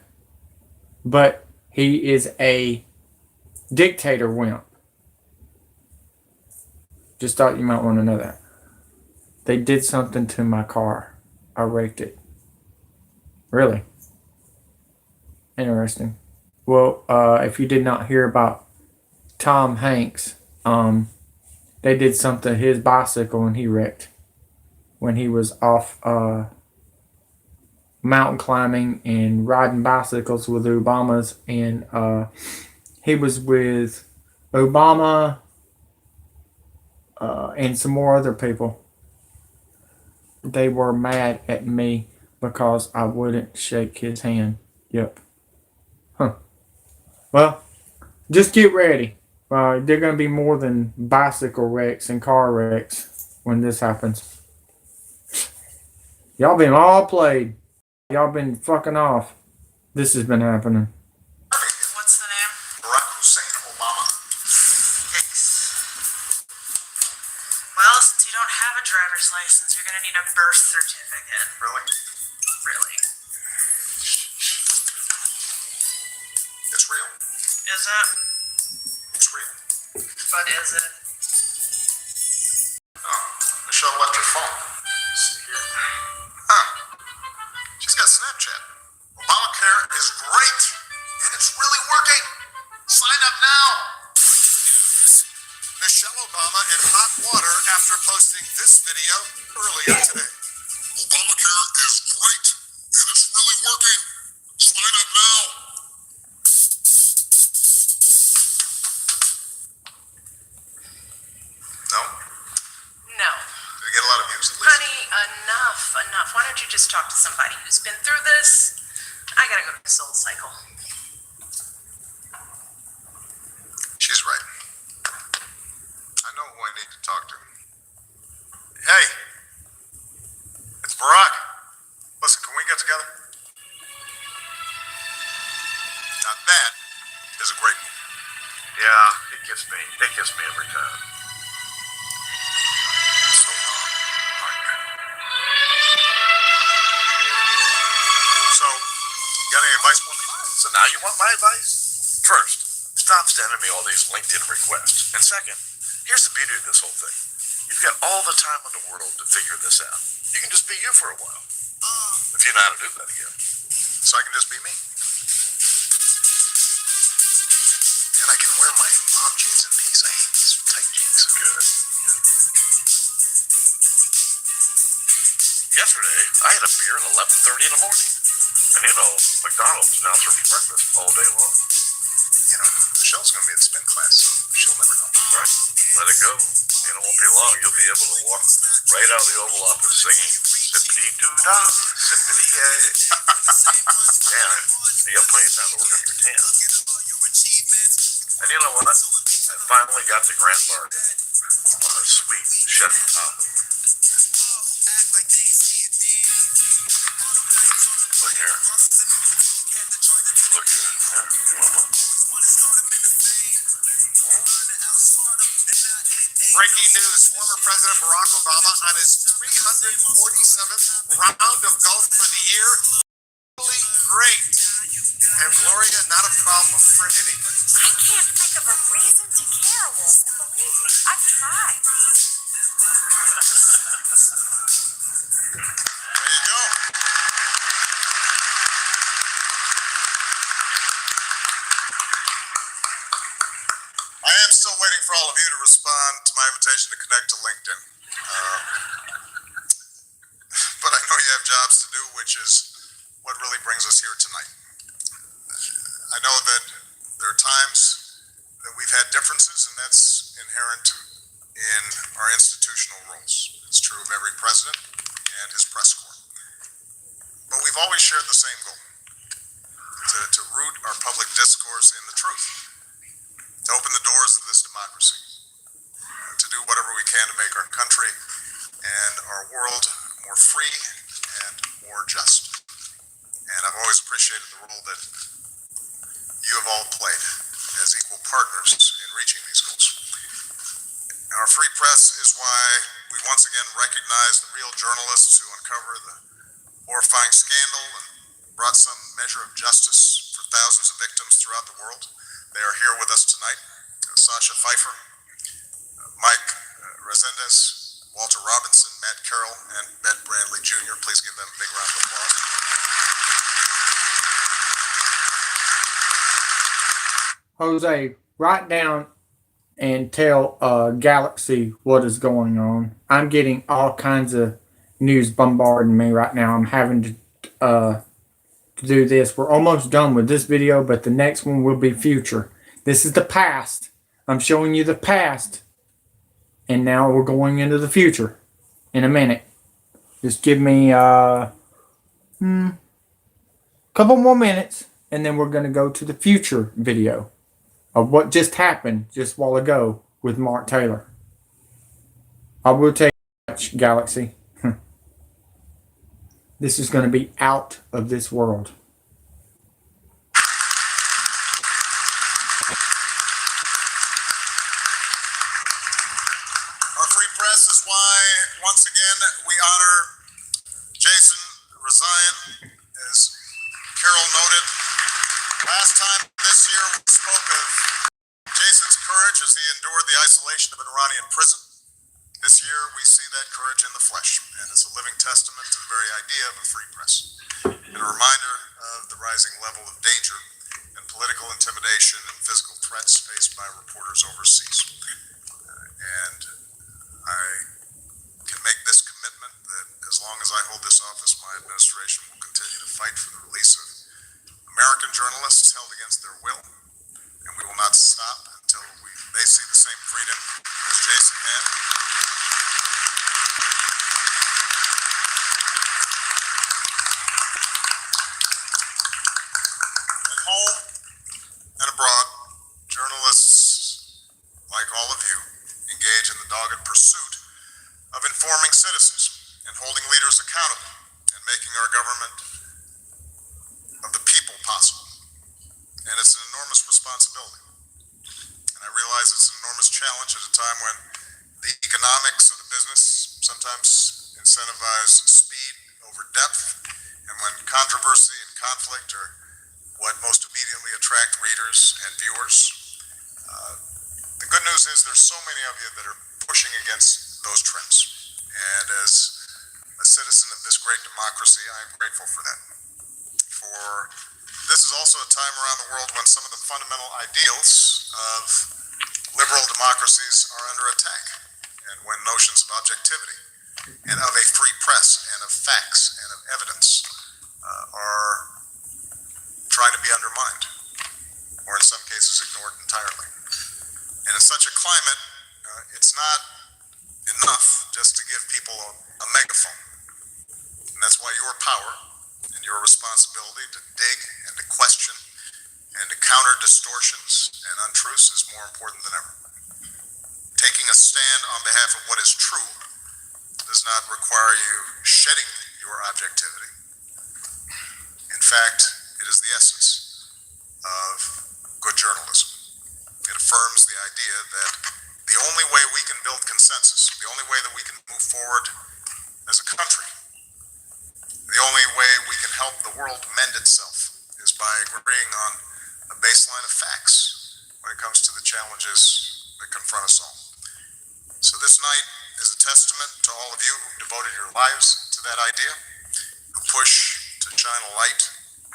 But he is a dictator wimp. Just thought you might want to know that. They did something to my car. I wrecked it. Really? Interesting. Well, if you did not hear about Tom Hanks, they did something to his bicycle and he wrecked when he was off mountain climbing and riding bicycles with Obamas, and he was with Obama and some more other people. They were mad at me because I wouldn't shake his hand. Yep. Huh. Well, just get ready. They're going to be more than bicycle wrecks and car wrecks when this happens. Y'all been all played. Y'all been fucking off. This has been happening. What's the name? Barack Hussein Obama. Well, since you don't have a driver's license, you're gonna need a birth certificate. Really? Really? It's real. Is it? It's real. But is it? Oh, Michelle left her phone. Let's see here. Huh. She's got Snapchat. Obamacare is great, and it's really working. Sign up now. Michelle Obama in hot water after posting this video earlier today. Obamacare is great, and it's really working. Sign up now. you just talk to somebody who's been through this? I gotta go to Soul Cycle. She's right. I know who I need to talk to. Hey, it's Barack. Listen, can we get together? Now that is a great move. Yeah, it gets me. It gets me every time. So long, partner. So, got any advice for me? So now you want my advice? First, stop sending me all these LinkedIn requests. And second, here's the beauty of this whole thing. You've got all the time in the world to figure this out. You can just be you for a while. If you know how to do that again. So I can just be me. And I can wear my mom jeans in peace. I hate these tight jeans. That's good. Yesterday, I had a beer at 11:30 in the morning. And you know, McDonald's now serves breakfast all day long. You know, Michelle's going to be at spin class, so she'll never know. Right? Let it go. And it won't be long. You'll be able to walk right out of the Oval Office singing zippity-doo-dah, zippity-yay. And you got plenty of time to work on your tan. And you know what? I finally got the grand bargain on a sweet Chevy Tahoe. Look here. Look here. Yeah, you want one? Breaking news, former President Barack Obama on his 347th round of golf for the year. Really great. And Gloria, not a problem for anybody. I can't think of a reason to care, Wolf. Believe me, I've tried. There you go. I am still waiting for all of you to respond to my invitation to connect to LinkedIn. But I know you have jobs to do, which is what really brings us here tonight. I know that there are times that we've had differences, and that's inherent in our institutional roles. It's true of every president and his press corps. But we've always shared the same goal, to root our public discourse in the truth, to open the doors of this democracy, to do whatever we can to make our country and our world more free and more just. And I've always appreciated the role that you have all played as equal partners in reaching these goals. Our free press is why we once again recognize the real journalists who uncover the horrifying scandal and brought some measure of justice for thousands of victims throughout the world. They are here with us tonight. Sasha Pfeiffer, Mike Resendez, Walter Robinson, Matt Carroll, and Ben Brandley Jr. Please give them a big round of applause. Jose, write down and tell Galaxy what is going on. I'm getting all kinds of news bombarding me right now. I'm having to do this. We're almost done with this video, but the next one will be future. This is the past. I'm showing you the past. And now we're going into the future in a minute. Just give me a couple more minutes, and then we're going to go to the future video of what just happened just a while ago with Mark Taylor. I will tell you, Galaxy. This is going to be out of this world. Our free press is why, once again, we honor Jason Rezaian, as Carol noted. Last time this year we spoke of Jason's courage as he endured the isolation of an Iranian prison. This year we see that courage in the flesh, and it's a living testament to the very idea of a free press, and a reminder of the rising level of danger and political intimidation and physical threats faced by reporters overseas. And I can make this commitment that as long as I hold this office, my administration will continue to fight for the release of American journalists held against their will, and we will not stop until they see the same freedom as Jason had. abroad, journalists, like all of you, engage in the dogged pursuit of informing citizens and holding leaders accountable and making our government of the people possible. And it's an enormous responsibility. And I realize it's an enormous challenge at a time when the economics of the business sometimes incentivize speed over depth, and when controversy and conflict are what most immediately attract readers and viewers. The good news is there's so many of you that are pushing against those trends. And as a citizen of this great democracy, I am grateful for that. For this is also a time around the world when some of the fundamental ideals of liberal democracies are under attack, and when notions of objectivity and of a free press and of facts and of evidence are trying to be undermined, or in some cases ignored entirely. And in such a climate, it's not enough just to give people a megaphone. And that's why your power and your responsibility to dig and to question and to counter distortions and untruths is more important than ever. Taking a stand on behalf of what is true does not require you shedding your objectivity. In fact, it is the essence of good journalism. It affirms the idea that the only way we can build consensus, the only way that we can move forward as a country, the only way we can help the world mend itself is by agreeing on a baseline of facts when it comes to the challenges that confront us all. So this night is a testament to all of you who devoted your lives to that idea, who push to shine a light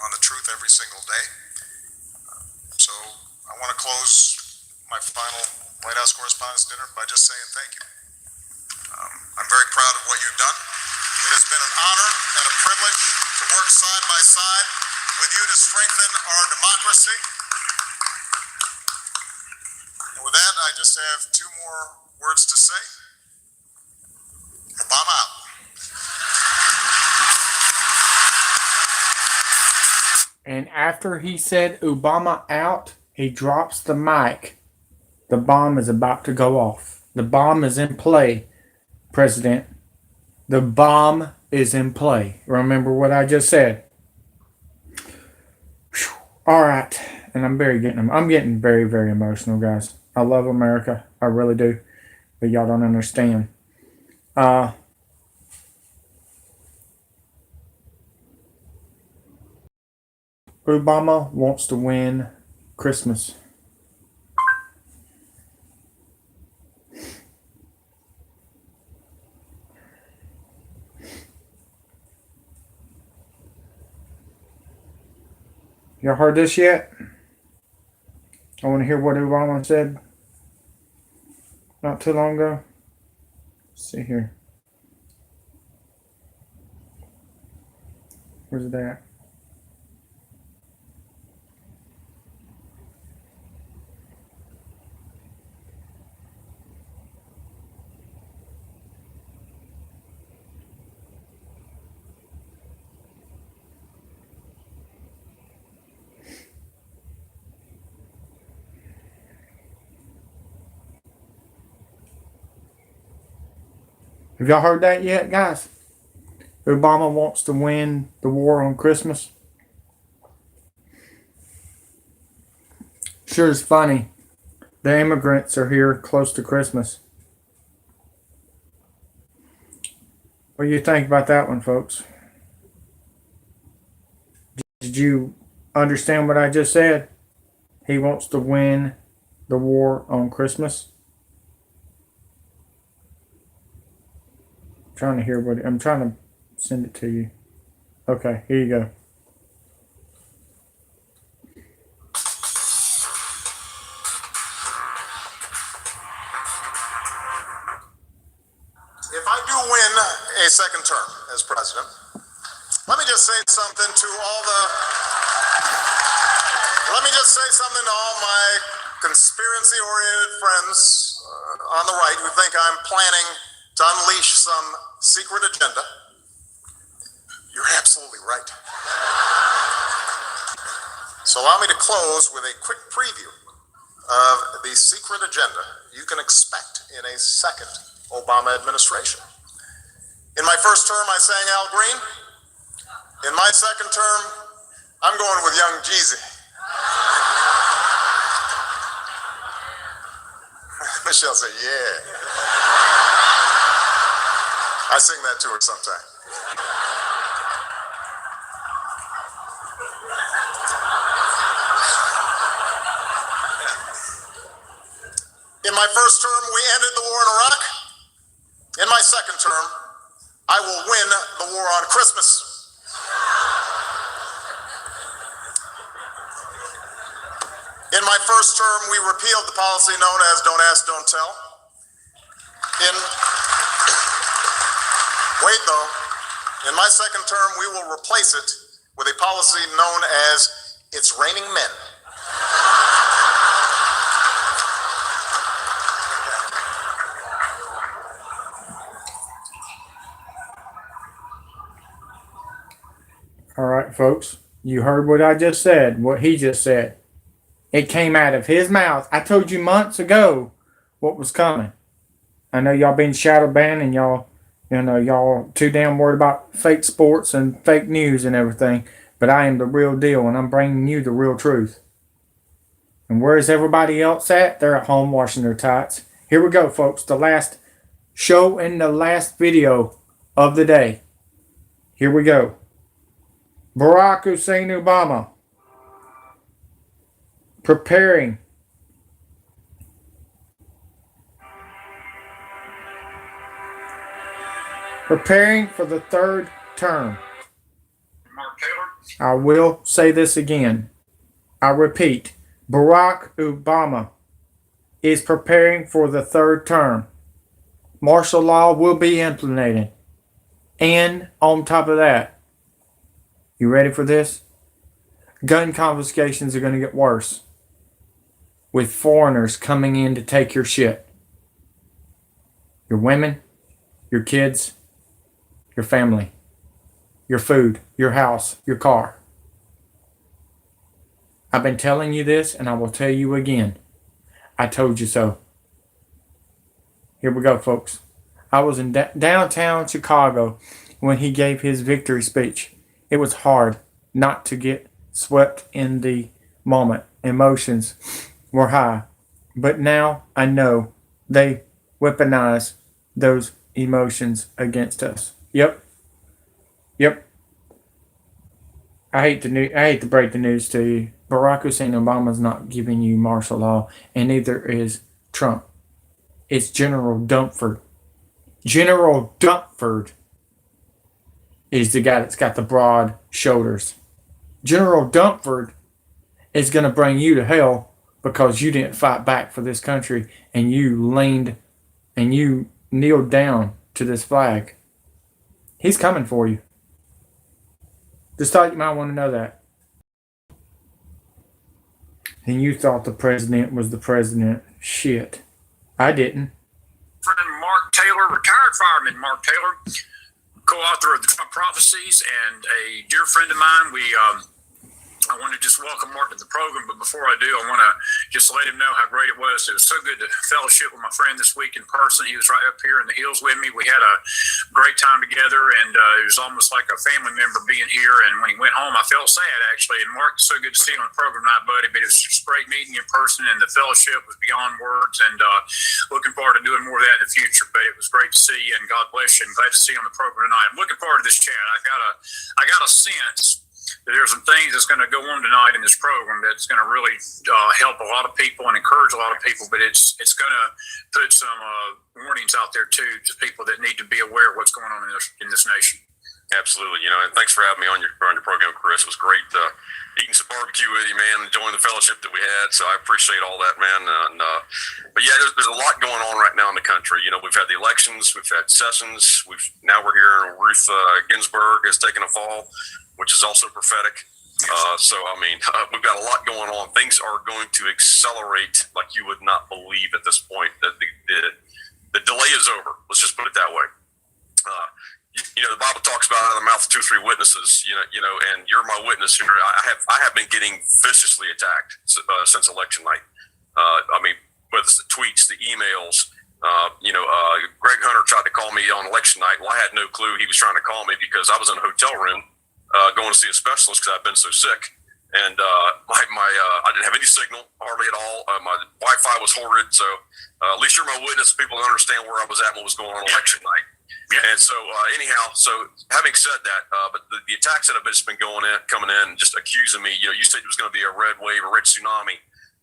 on the truth every single day. So I want to close my final White House Correspondents' Dinner by just saying thank you. I'm very proud of what you've done. It has been an honor and a privilege to work side by side with you to strengthen our democracy. And with that, I just have two more words to say. Obama out. And after he said Obama out, he drops the mic. The bomb is about to go off. The bomb is in play, President. The bomb is in play. Remember what I just said. Whew. All right. And I'm getting very, very emotional, guys. I love America. I really do. But y'all don't understand. Obama wants to win Christmas. Y'all heard this yet? I want to hear what Obama said not too long ago. Let's see here. Where's it at? Have y'all heard that yet, guys? Obama wants to win the war on Christmas. Sure is funny. The immigrants are here close to Christmas. What do you think about that one, folks? Did you understand what I just said? He wants to win the war on Christmas. Trying to hear what I'm trying to send it to you. Okay, here you go. If I do win a second term as president, let me just say something to all my conspiracy-oriented friends on the right who think I'm planning to unleash some secret agenda. You're absolutely right. So allow me to close with a quick preview of the secret agenda you can expect in a second Obama administration. In my first term, I sang Al Green. In my second term, I'm going with Young Jeezy. Michelle said, yeah. I sing that to her sometime. In my first term, we ended the war in Iraq. In my second term, I will win the war on Christmas. In my first term, we repealed the policy known as Don't Ask, Don't Tell. Wait though, in my second term, we will replace it with a policy known as It's Raining Men. All right, folks, you heard what I just said, what he just said. It came out of his mouth. I told you months ago what was coming. I know y'all been shadow banned and y'all too damn worried about fake sports and fake news and everything. But I am the real deal and I'm bringing you the real truth. And where's everybody else at? They're at home washing their tights. Here we go, folks. The last show and the last video of the day. Here we go. Barack Hussein Obama preparing for the third term. Mark Taylor. I will say this again. I repeat, Barack Obama is preparing for the third term. Martial law will be implemented. And on top of that, you ready for this? Gun confiscations are going to get worse. With foreigners coming in to take your shit. Your women, your kids, your family, your food, your house, your car. I've been telling you this and I will tell you again. I told you so. Here we go, folks. I was in downtown Chicago when he gave his victory speech. It was hard not to get swept in the moment. Emotions were high. But now I know they weaponize those emotions against us. Yep. I hate to break the news to you. Barack Hussein Obama is not giving you martial law, and neither is Trump. It's General Dunford. General Dunford is the guy that's got the broad shoulders. General Dunford is going to bring you to hell because you didn't fight back for this country and you leaned and you kneeled down to this flag. He's coming for you. Just thought you might want to know that. And you thought the president was the president. Shit. I didn't. Friend Mark Taylor, retired fireman Mark Taylor, co-author of the Trump Prophecies, and a dear friend of mine. I want to just welcome Mark to the program, but before I do, I want to just let him know how great it was. It was so good to fellowship with my friend this week in person. He was right up here in the hills with me. We had a great time together, and it was almost like a family member being here. And when he went home, I felt sad, actually. And Mark, it's so good to see you on the program tonight, buddy. But it was just great meeting you in person, and the fellowship was beyond words. And looking forward to doing more of that in the future. But it was great to see you, and God bless you. And glad to see you on the program tonight. I'm looking forward to this chat. I got a sense that there's some things that's going to go on tonight in this program that's going to really help a lot of people and encourage a lot of people, but it's going to put some warnings out there too to people that need to be aware of what's going on in this nation. Absolutely, and thanks for having me on your program, Chris. It was great eating some barbecue with you, man, enjoying the fellowship that we had. So I appreciate all that, man. But yeah, there's a lot going on right now in the country. We've had the elections, we've had sessions, now we're hearing Ruth Ginsburg has taken a fall, which is also prophetic. We've got a lot going on. Things are going to accelerate like you would not believe at this point. That the delay is over. Let's just put it that way. the Bible talks about out of the mouth of 2 or 3 witnesses, and you're my witness here. I have been getting viciously attacked since election night. Whether it's the tweets, the emails, Greg Hunter tried to call me on election night. Well, I had no clue he was trying to call me because I was in a hotel room going to see a specialist because I've been so sick. And I didn't have any signal hardly at all. My Wi-Fi was horrid. So at least you're my witness. People understand where I was at and what was going on election night. Yeah. And so anyhow, so having said that, but the attacks that have just been coming in, just accusing me. You said it was going to be a red wave, a red tsunami.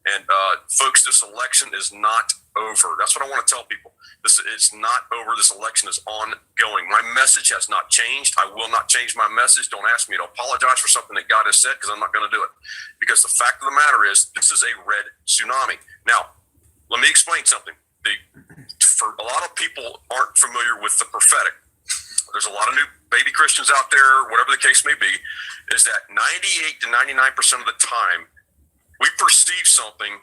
And folks, this election is not over. That's what I want to tell people. It's not over. This election is ongoing. My message has not changed. I will not change my message. Don't ask me to apologize for something that God has said because I'm not going to do it. Because the fact of the matter is, this is a red tsunami. Now, let me explain something. For a lot of people aren't familiar with the prophetic. There's a lot of new baby Christians out there, whatever the case may be, is that 98 to 99% of the time, we perceive something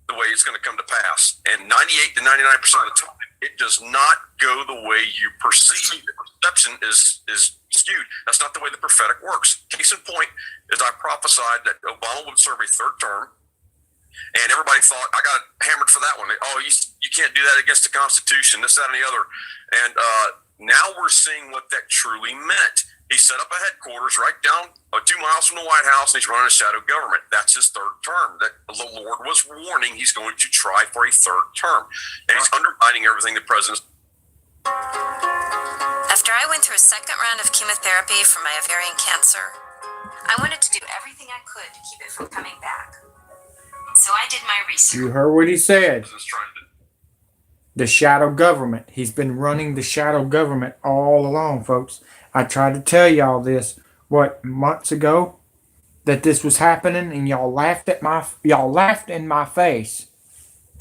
the way it's going to come to pass. And 98 to 99% of the time, it does not go the way you perceive. The perception is skewed. That's not the way the prophetic works. Case in point is I prophesied that Obama would serve a 3rd term. And everybody thought, I got hammered for that one. Oh, you can't do that against the Constitution, this, that, and the other. And now we're seeing what that truly meant. He set up a headquarters right down 2 miles from the White House, and he's running a shadow government. That's his 3rd term. That the Lord was warning he's going to try for a 3rd term. And he's undermining everything the president's. After I went through a 2nd round of chemotherapy for my ovarian cancer, I wanted to do everything I could to keep it from coming back. So I did my research. You heard what he said. The shadow government. He's been running the shadow government all along, folks. I tried to tell y'all this, months ago, that this was happening, and y'all laughed in my face.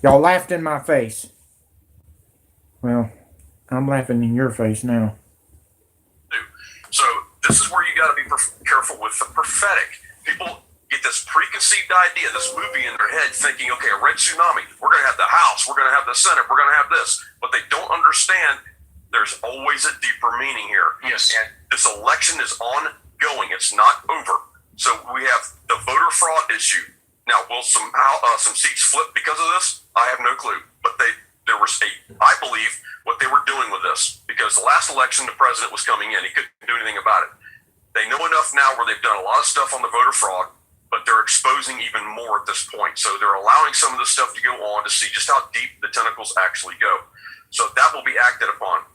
Y'all laughed in my face. Well, I'm laughing in your face now. So this is where you got to be careful with the prophetic. People get this preconceived idea, this movie in their head, thinking, okay, a red tsunami, we're going to have the House, we're going to have the Senate, we're going to have this. But they don't understand there's always a deeper meaning here. Yes. And this election is ongoing. It's not over. So we have the voter fraud issue. Now, will some seats flip because of this? I have no clue. But I believe what they were doing with this, because the last election, the president was coming in. He couldn't do anything about it. They know enough now where they've done a lot of stuff on the voter fraud, but they're exposing even more at this point. So they're allowing some of this stuff to go on to see just how deep the tentacles actually go. So that will be acted upon.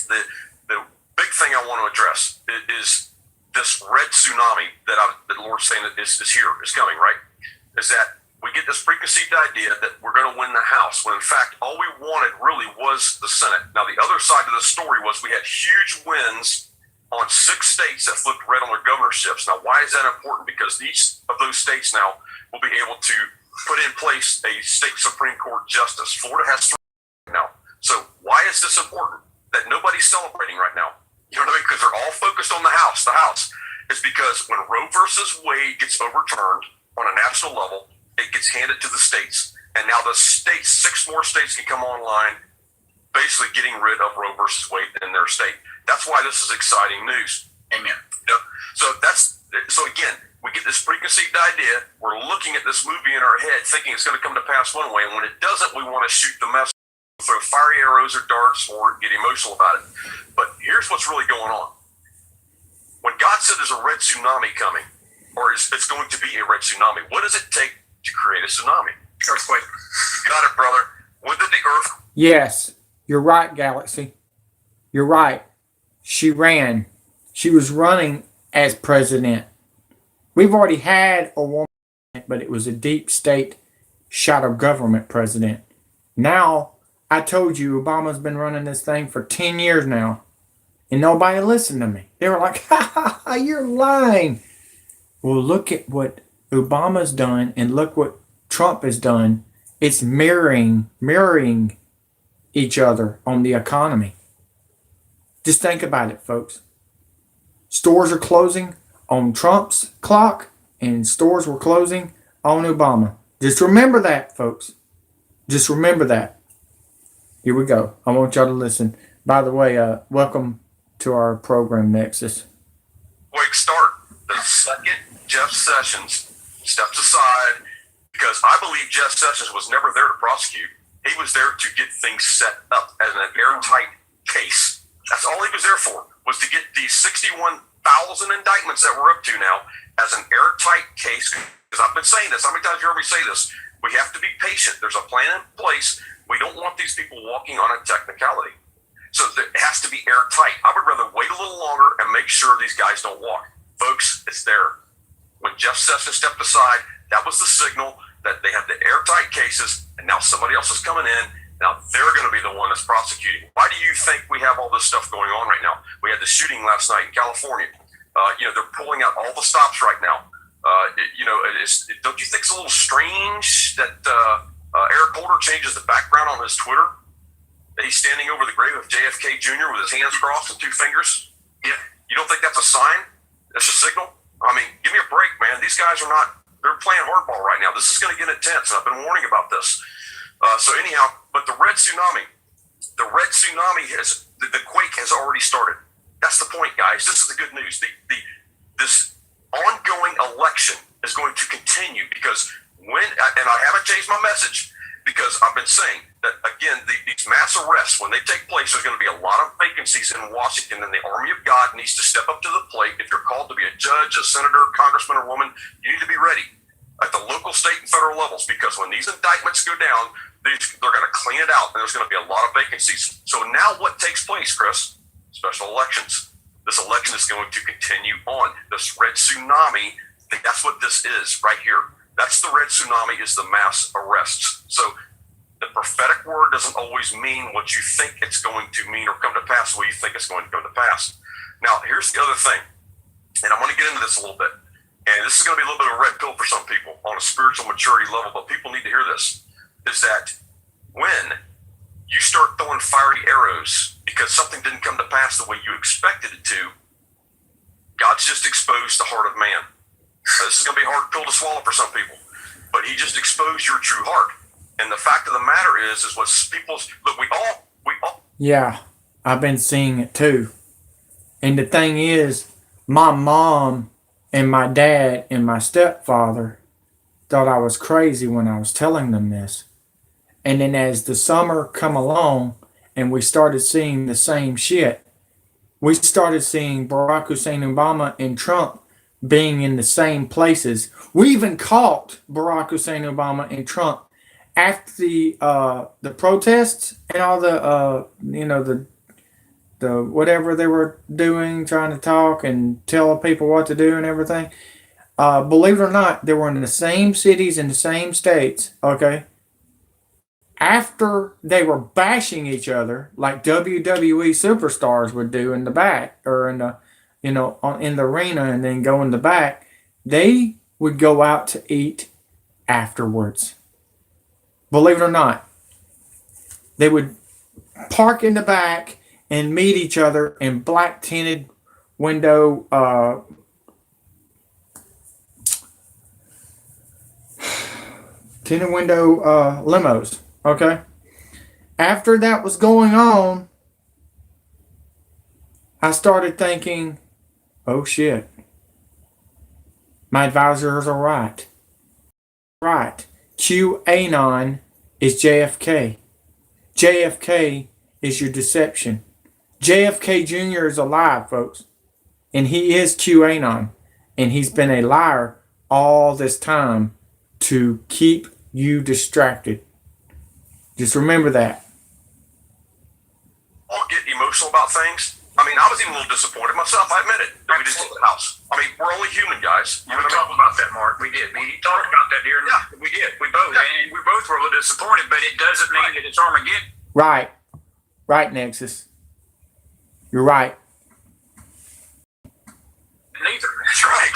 The big thing I want to address is this red tsunami that the Lord's saying is coming, right? Is that we get this preconceived idea that we're going to win the House, when in fact all we wanted really was the Senate. Now the other side of the story was we had huge wins on 6 states that flipped red on their governorships. Now why is that important? Because each of those states now will be able to put in place a state Supreme Court justice. Florida has 3 now. So why is this important? That nobody's celebrating right now. You know what I mean? Because they're all focused on the House. The House is because when Roe versus Wade gets overturned on a national level, it gets handed to the states. And now the states, 6 more states can come online, basically getting rid of Roe versus Wade in their state. That's why this is exciting news. Amen. So again, we get this preconceived idea. We're looking at this movie in our head, thinking it's going to come to pass one way. And when it doesn't, we want to shoot the mess, throw fiery arrows or darts, or get emotional about it. But here's what's really going on. When God said there's a red tsunami coming, or it's going to be a red tsunami, what does it take to create a tsunami? Earthquake. You got it, brother. When did the earth? Yes, you're right, Galaxy. You're right. She ran. She was running as president. We've already had a woman, but it was a deep state shadow government president. Now, I told you Obama's been running this thing for 10 years now, and nobody listened to me. They were like, ha ha ha, you're lying. Well, look at what Obama's done, and look what Trump has done. It's mirroring each other on the economy. Just think about it, folks. Stores are closing on Trump's clock, and stores were closing on Obama. Just remember that, folks. Just remember that. Here we go. I want y'all to listen. By the way, welcome to our program, Nexus. Wake start. The second Jeff Sessions steps aside, because I believe Jeff Sessions was never there to prosecute. He was there to get things set up as an airtight case. That's all he was there for, was to get these 61,000 indictments that we're up to now as an airtight case. Because I've been saying this, how many times have you heard me say this? We have to be patient. There's a plan in place. We don't want these people walking on a technicality. So it has to be airtight. I would rather wait a little longer and make sure these guys don't walk. Folks, it's there. When Jeff Sessions stepped aside, that was the signal that they have the airtight cases, and now somebody else is coming in. Now they're going to be the one that's prosecuting. Why do you think we have all this stuff going on right now? We had the shooting last night in California. They're pulling out all the stops right now. Don't you think it's a little strange that Eric Holder changes the background on his Twitter? That he's standing over the grave of JFK Jr. with his hands crossed and two fingers? Yeah. You don't think that's a sign? That's a signal? I mean, give me a break, man. These guys are not, they're playing hardball right now. This is going to get intense, and I've been warning about this. But the red tsunami the quake has already started. That's the point, guys. This is the good news. This ongoing election is going to continue because and I haven't changed my message, because I've been saying that, again, these mass arrests, when they take place, there's going to be a lot of vacancies in Washington, and the army of God needs to step up to the plate. If you're called to be a judge, a senator, congressman, or woman, you need to be ready at the local, state, and federal levels, because when these indictments go down, they're going to clean it out, and there's going to be a lot of vacancies. So now what takes place, Chris? Special elections. This election is going to continue on. This red tsunami, that's what this is right here. That's the red tsunami, is the mass arrests. So the prophetic word doesn't always mean what you think it's going to mean or come to pass the way you think it's going to come to pass. Now, here's the other thing, and I'm going to get into this a little bit. And this is going to be a little bit of a red pill for some people on a spiritual maturity level, but people need to hear this, is that when you start throwing fiery arrows because something didn't come to pass the way you expected it to, God's just exposed the heart of man. Now, this is going to be a hard pill to swallow for some people, but he just exposed your true heart. And the fact of the matter is what people's, look, we all. Yeah, I've been seeing it too. And the thing is, my mom and my dad and my stepfather thought I was crazy when I was telling them this. And then as the summer come along and we started seeing the same shit, we started seeing Barack Hussein Obama and Trump being in the same places. We even caught Barack Hussein Obama and Trump after the protests and all the whatever they were doing, trying to talk and tell people what to do and everything. Believe it or not, they were in the same cities in the same states. Okay. After they were bashing each other like WWE superstars would do in the back or in the in the arena, and then go in the back, they would go out to eat afterwards. Believe it or not, they would park in the back and meet each other in black tinted window limos. Okay. After that was going on, I started thinking, oh shit, my advisors are right. Right. QAnon is JFK. JFK is your deception. JFK Jr. is alive, folks. And he is QAnon. And he's been a liar all this time to keep you distracted. Just remember that. All get emotional about things. I mean, I was even a little disappointed myself. I admit it. We didn't get to the house. I mean, we're only human, guys. We talked about that, Mark. We did. We talked about that here. Yeah. We did. We both. Yeah. And we both were a little disappointed, but it doesn't mean that it's Armageddon. Right. Right, Nexus. You're right. Neither. That's right.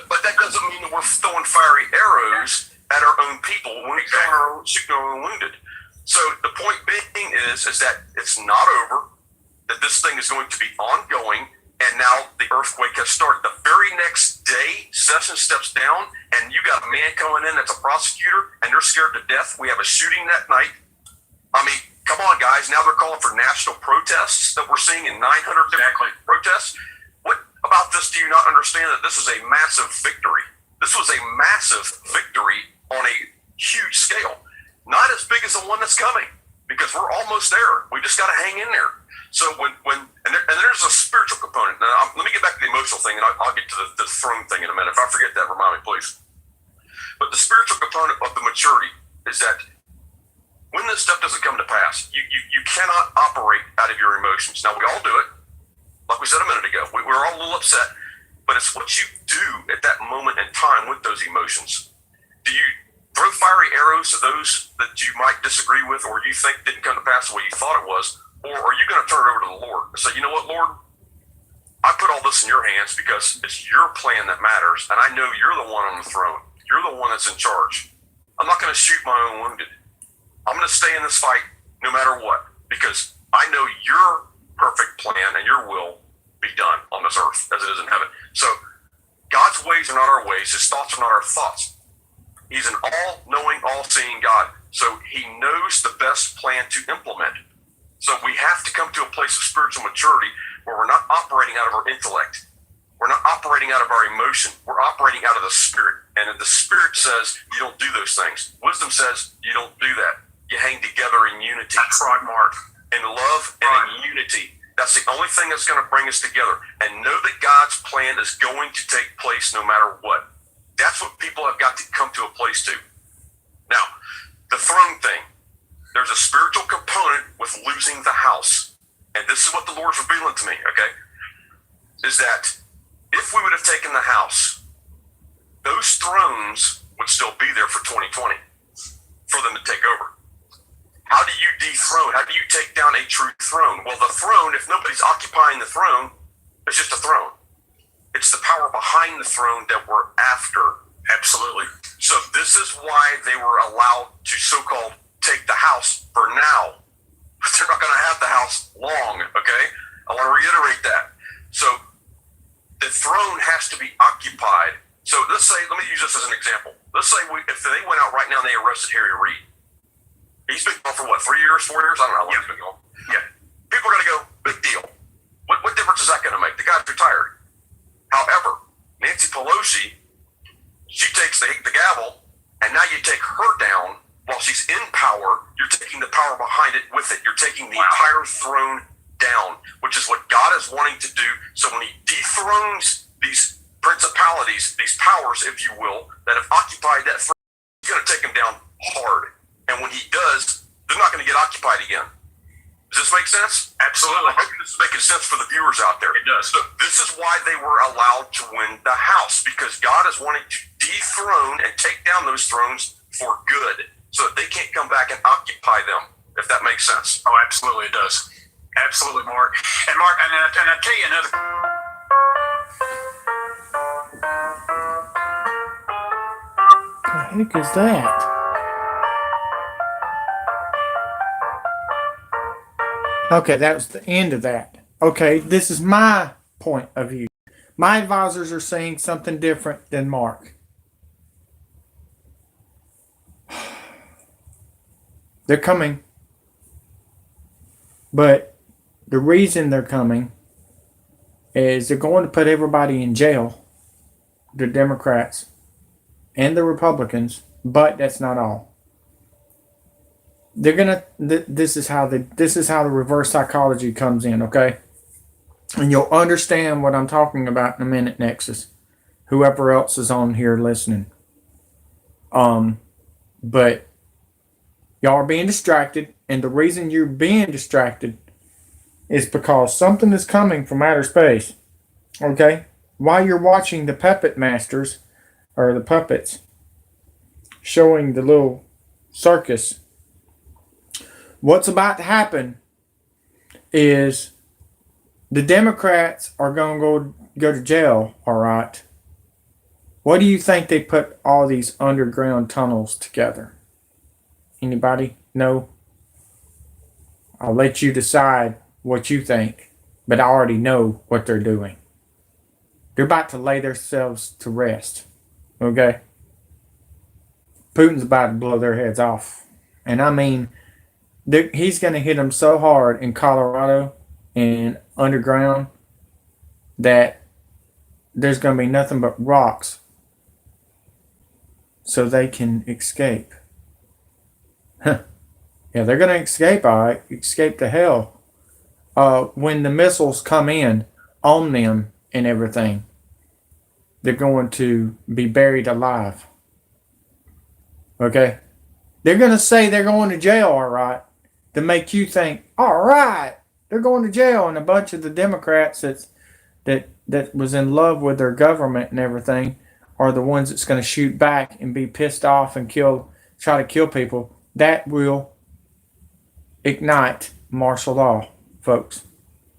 but that doesn't mean that we're throwing fiery arrows at our own people when we are shooting our own wounded. So the point being is that it's not over, that this thing is going to be ongoing, and now the earthquake has started. The very next day, Sessions steps down, and you got a man coming in that's a prosecutor, and they're scared to death. We have a shooting that night. I mean, come on, guys. Now they're calling for national protests that we're seeing in 900 different protests. What about this? Do you not understand that this is a massive victory? This was a massive victory on a huge scale. Not as big as the one that's coming, because we're almost there. We just got to hang in there. So there's a spiritual component. Now, let me get back to the emotional thing, and I'll get to the throne thing in a minute. If I forget that, remind me, please. But the spiritual component of the maturity is that when this stuff doesn't come to pass, you cannot operate out of your emotions. Now, we all do it. Like we said a minute ago, we're all a little upset, but it's what you do at that moment in time with those emotions. Do you throw fiery arrows to those that you might disagree with or you think didn't come to pass the way you thought it was? Or are you going to turn it over to the Lord and say, you know what, Lord, I put all this in your hands because it's your plan that matters, and I know you're the one on the throne. You're the one that's in charge. I'm not going to shoot my own wounded. I'm going to stay in this fight no matter what, because I know your perfect plan and your will be done on this earth as it is in heaven. So God's ways are not our ways. His thoughts are not our thoughts. He's an all-knowing, all-seeing God. So he knows the best plan to implement. So we have to come to a place of spiritual maturity where we're not operating out of our intellect. We're not operating out of our emotion. We're operating out of the Spirit. And if the Spirit says you don't do those things, wisdom says you don't do that. You hang together in unity. That's right, Mark. In love and in unity. That's the only thing that's going to bring us together. And know that God's plan is going to take place no matter what. That's what people have got to come to a place to. Now, the throne thing. There's a spiritual component with losing the house. And this is what the Lord's revealing to me, okay? Is that if we would have taken the house, those thrones would still be there for 2020 for them to take over. How do you dethrone? How do you take down a true throne? Well, the throne, if nobody's occupying the throne, it's just a throne. It's the power behind the throne that we're after. Absolutely. So this is why they were allowed to so-called take the house for now. They're not going to have the house long, okay? I want to reiterate that. So the throne has to be occupied. So let's say, let me use this as an example. Let's say if they went out right now and they arrested Harry Reid. He's been gone for what, 3 years, 4 years? I don't know how long he's been gone. Yeah. People are going to go, big deal. What difference is that going to make? The guy's retired. However, Nancy Pelosi, she takes the gavel, and now you take her down. While she's in power, you're taking the power behind it with it. You're taking the entire throne down, which is what God is wanting to do. So when he dethrones these principalities, these powers, if you will, that have occupied that throne, he's going to take them down hard. And when he does, they're not going to get occupied again. Does this make sense? Absolutely. I hope this is making sense for the viewers out there. It does. So this is why they were allowed to win the house, because God is wanting to dethrone and take down those thrones for good, so that they can't come back and occupy them, if that makes sense. Oh, absolutely it does. Absolutely, Mark. And Mark, and I tell you another. What the heck is that? Okay, that was the end of that. Okay, this is my point of view. My advisors are saying something different than Mark. They're coming. But the reason they're coming is they're going to put everybody in jail. The Democrats and the Republicans. But that's not all. They're gonna. This is how the reverse psychology comes in. Okay, and you'll understand what I'm talking about in a minute, Nexus. Whoever else is on here listening. But y'all are being distracted, and the reason you're being distracted is because something is coming from outer space. Okay? While you're watching the puppet masters, or the puppets, showing the little circus, what's about to happen is the Democrats are going to go to jail, alright? What do you think they put all these underground tunnels together? Anybody know? I'll let you decide what you think, but I already know what they're doing. They're about to lay themselves to rest. Okay? Putin's about to blow their heads off. And I mean, He's going to hit them so hard in Colorado and underground that there's going to be nothing but rocks so they can escape. Huh. Yeah, they're going to escape, all right. Escape to hell. When the missiles come in on them and everything, they're going to be buried alive. Okay? They're going to say they're going to jail, all right, to make you think, all right, they're going to jail. And a bunch of the Democrats that was in love with their government and everything are the ones that's going to shoot back and be pissed off and try to kill people. That will ignite martial law, folks.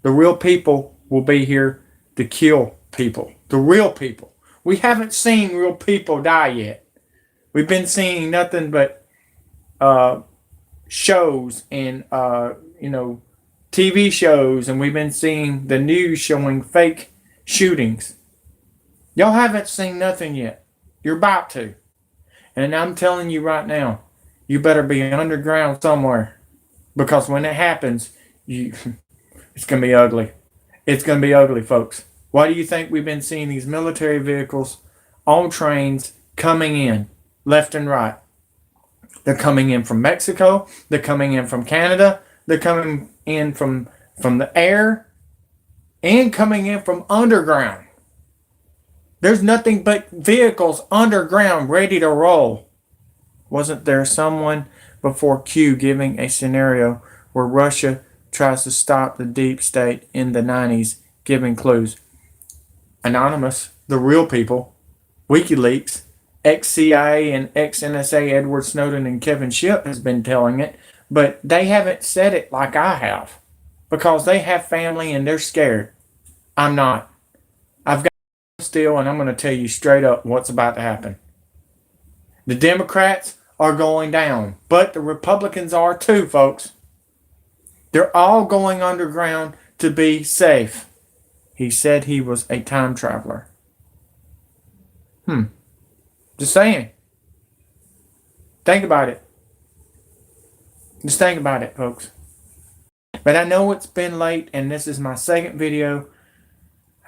The real people will be here to kill people. The real people. We haven't seen real people die yet. We've been seeing nothing but shows and TV shows, and we've been seeing the news showing fake shootings. Y'all haven't seen nothing yet. You're about to. And I'm telling you right now, you better be underground somewhere, because when it happens, it's going to be ugly. It's going to be ugly, folks. Why do you think we've been seeing these military vehicles on trains coming in left and right? They're coming in from Mexico. They're coming in from Canada. They're coming in from the air and coming in from underground. There's nothing but vehicles underground ready to roll. Wasn't there someone before Q giving a scenario where Russia tries to stop the deep state in the 90s, giving clues? Anonymous, the real people, WikiLeaks, ex-CIA and ex-NSA Edward Snowden and Kevin Shipp has been telling it, but they haven't said it like I have, because they have family and they're scared. I'm not. I've got still, and I'm going to tell you straight up what's about to happen. The Democrats are going down, but the Republicans are too, folks. They're all going underground to be safe. He said he was a time traveler. Just saying. Think about it. Just think about it, folks. But I know it's been late, and this is my second video.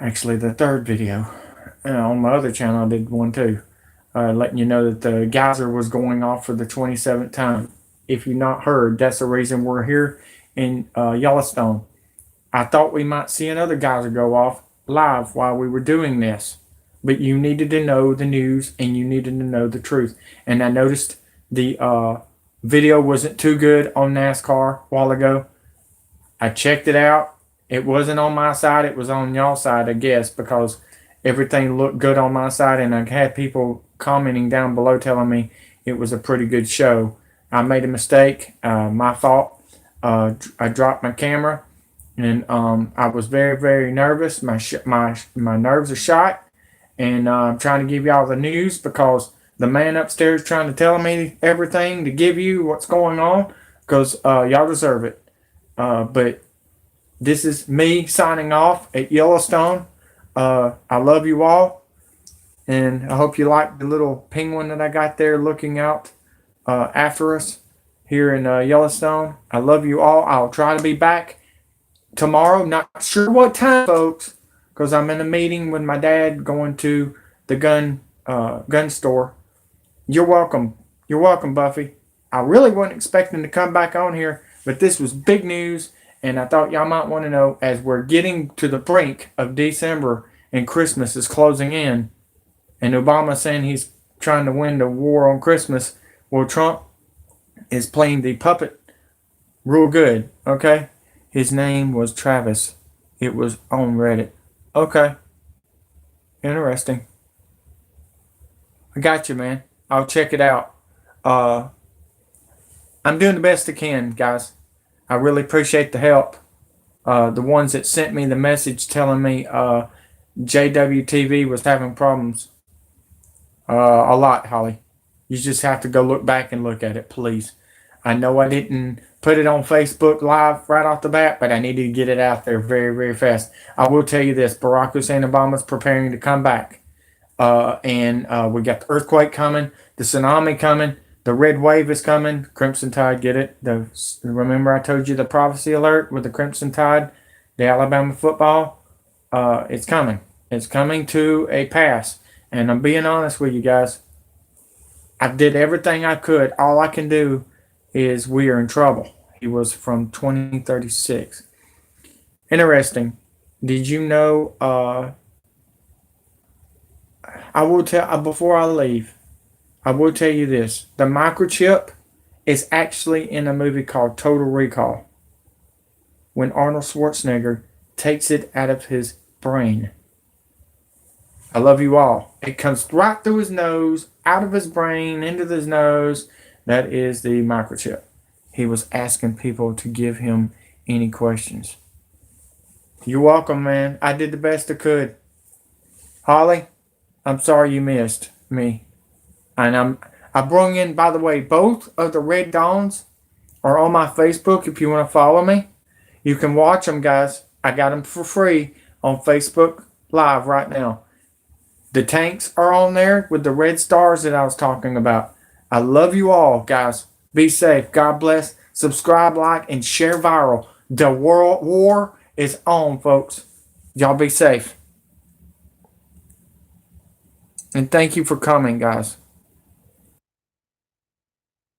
Actually, the third video. On my other channel, I did one too. Letting you know that the geyser was going off for the 27th time. If you've not heard, that's the reason we're here in Yellowstone. I thought we might see another geyser go off live while we were doing this. But you needed to know the news, and you needed to know the truth. And I noticed the video wasn't too good on NASCAR a while ago. I checked it out. It wasn't on my side. It was on y'all's side, I guess, because everything looked good on my side. And I had people commenting down below telling me it was a pretty good show. I made a mistake. My fault. I dropped my camera, and I was very, very nervous. My nerves are shot. And I'm trying to give y'all the news, because the man upstairs trying to tell me everything to give you what's going on, because y'all deserve it. But this is me signing off at Yellowstone. I love you all, and I hope you like the little penguin that I got there looking out after us here in Yellowstone. I love you all. I'll try to be back tomorrow. Not sure what time, folks, because I'm in a meeting with my dad going to the gun store. You're welcome. You're welcome, Buffy. I really wasn't expecting to come back on here, but this was big news, and I thought y'all might want to know, as we're getting to the brink of December and Christmas is closing in, and Obama saying he's trying to win the war on Christmas. Well, Trump is playing the puppet real good, okay? His name was Travis. It was on Reddit. Okay. Interesting. I got you, man. I'll check it out. I'm doing the best I can, guys. I really appreciate the help. The ones that sent me the message telling me JWTV was having problems. A lot, Holly. You just have to go look back and look at it, please. I know I didn't put it on Facebook Live right off the bat, but I needed to get it out there very, very fast. I will tell you this. Barack Hussein Obama's preparing to come back. And we got the earthquake coming, the tsunami coming. The red wave is coming. Crimson Tide, get it? Remember I told you the prophecy alert with the Crimson Tide, the Alabama football? It's coming. It's coming to a pass. And I'm being honest with you guys. I did everything I could. All I can do is we are in trouble. He was from 2036. Interesting. Did you know? I will tell before I leave. I will tell you this: the microchip is actually in a movie called Total Recall. When Arnold Schwarzenegger takes it out of his brain. I love you all. It comes right through his nose, out of his brain, into his nose. That is the microchip. He was asking people to give him any questions. You're welcome, man. I did the best I could. Holly, I'm sorry you missed me. And I brung in, by the way, both of the Red Dawns are on my Facebook if you want to follow me. You can watch them, guys. I got them for free on Facebook Live right now. The tanks are on there with the red stars that I was talking about. I love you all, guys. Be safe. God bless. Subscribe, like, and share viral. The world war is on, folks. Y'all be safe. And thank you for coming, guys.